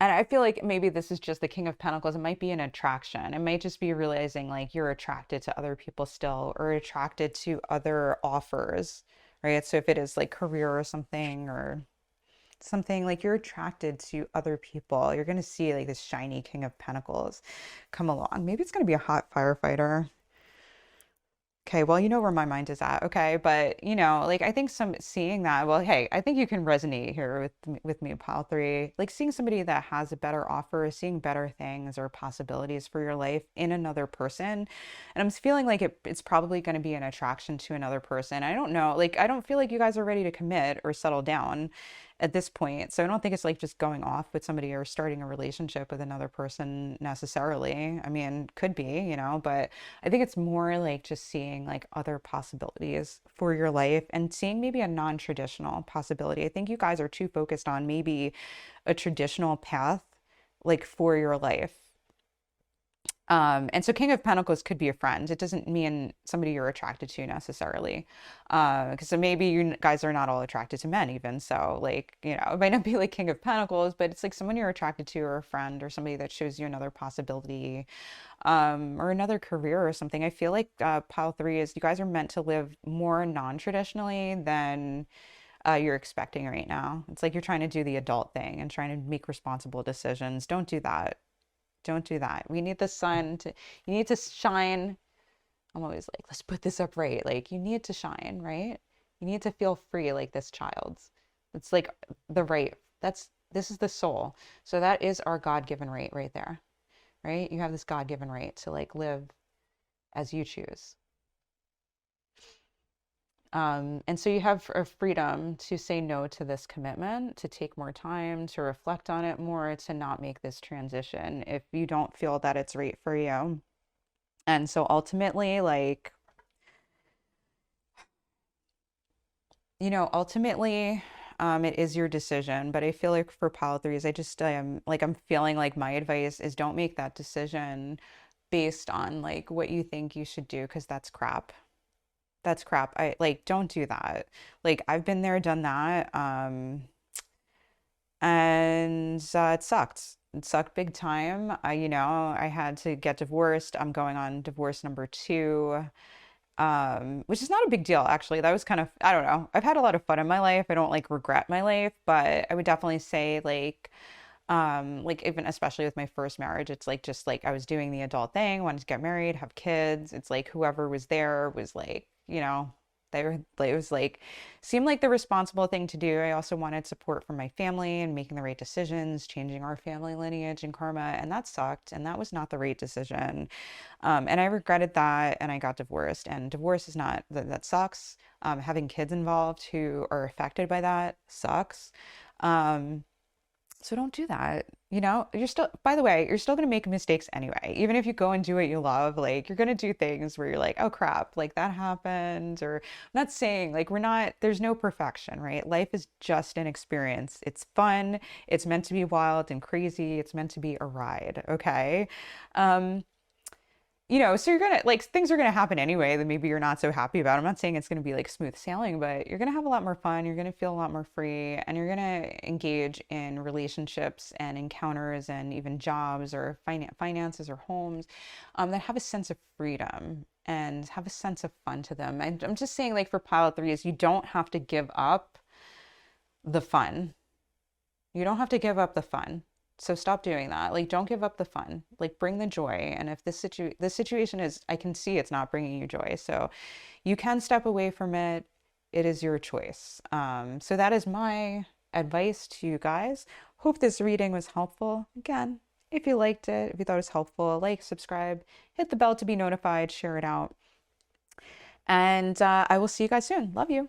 and I feel like maybe this is just the King of Pentacles. It might be an attraction. It might just be realizing like you're attracted to other people still or attracted to other offers, right? So if it is like career or something like you're attracted to other people, you're going to see like this shiny King of Pentacles come along. Maybe it's going to be a hot firefighter. Okay, well, you know where my mind is at. Okay, but like I think some seeing that, well, hey, I think you can resonate here with me, pile three. Like seeing somebody that has a better offer, seeing better things or possibilities for your life in another person. And I'm feeling like it's probably going to be an attraction to another person. I don't know, like I don't feel like you guys are ready to commit or settle down at this point. So I don't think it's like just going off with somebody or starting a relationship with another person necessarily. I mean, could be, but I think it's more like just seeing like other possibilities for your life and seeing maybe a non-traditional possibility. I think you guys are too focused on maybe a traditional path like for your life. And so King of Pentacles could be a friend. It doesn't mean somebody you're attracted to necessarily. Because so maybe you guys are not all attracted to men even. So like, it might not be like King of Pentacles, but it's like someone you're attracted to or a friend or somebody that shows you another possibility, or another career or something. I feel like pile three is you guys are meant to live more non-traditionally than you're expecting right now. It's like you're trying to do the adult thing and trying to make responsible decisions. Don't do that. Don't do that. We need the sun to, you need to shine. I'm always like, let's put this up right. Like, you need to shine, right? You need to feel free like this child's. It's like the right, this is the soul. So that is our God-given right there, right? You have this God-given right to like live as you choose. And so you have a freedom to say no to this commitment, to take more time, to reflect on it more, to not make this transition if you don't feel that it's right for you. And so ultimately, like, ultimately, it is your decision. But I feel like for pile threes, I just like I'm feeling like my advice is don't make that decision based on like what you think you should do, because that's crap. That's crap. I like don't do that. Like I've been there, done that. And it sucked. It sucked big time. I had to get divorced. I'm going on divorce number two, which is not a big deal, actually. That was kind of, I don't know. I've had a lot of fun in my life. I don't like regret my life, but I would definitely say like even especially with my first marriage, it's like just like I was doing the adult thing, wanted to get married, have kids. It's like whoever was there was like, they were, it was like seemed like the responsible thing to do. I also wanted support from my family and making the right decisions, changing our family lineage and karma, and that sucked, and that was not the right decision. And I regretted that, and I got divorced. And divorce is not that sucks. Having kids involved who are affected by that sucks. Um, so don't do that. You're still, by the way, you're still going to make mistakes anyway. Even if you go and do what you love, like you're going to do things where you're like, oh crap, like that happened. Or I'm not saying like there's no perfection, right? Life is just an experience. It's fun. It's meant to be wild and crazy. It's meant to be a ride. Okay. Um, so you're gonna like things are gonna happen anyway that maybe you're not so happy about. I'm not saying it's gonna be like smooth sailing, but you're gonna have a lot more fun. You're gonna feel a lot more free, and you're gonna engage in relationships and encounters and even jobs or finances or homes, that have a sense of freedom and have a sense of fun to them. And I'm just saying, like for pile threes, you don't have to give up the fun. You don't have to give up the fun. So stop doing that. Like, don't give up the fun. Like, bring the joy. And if this situation is, I can see it's not bringing you joy. So you can step away from it. It is your choice. So that is my advice to you guys. Hope this reading was helpful. Again, If you liked it, if you thought it was helpful, like, subscribe, hit the bell to be notified, share it out. And I will see you guys soon. Love you.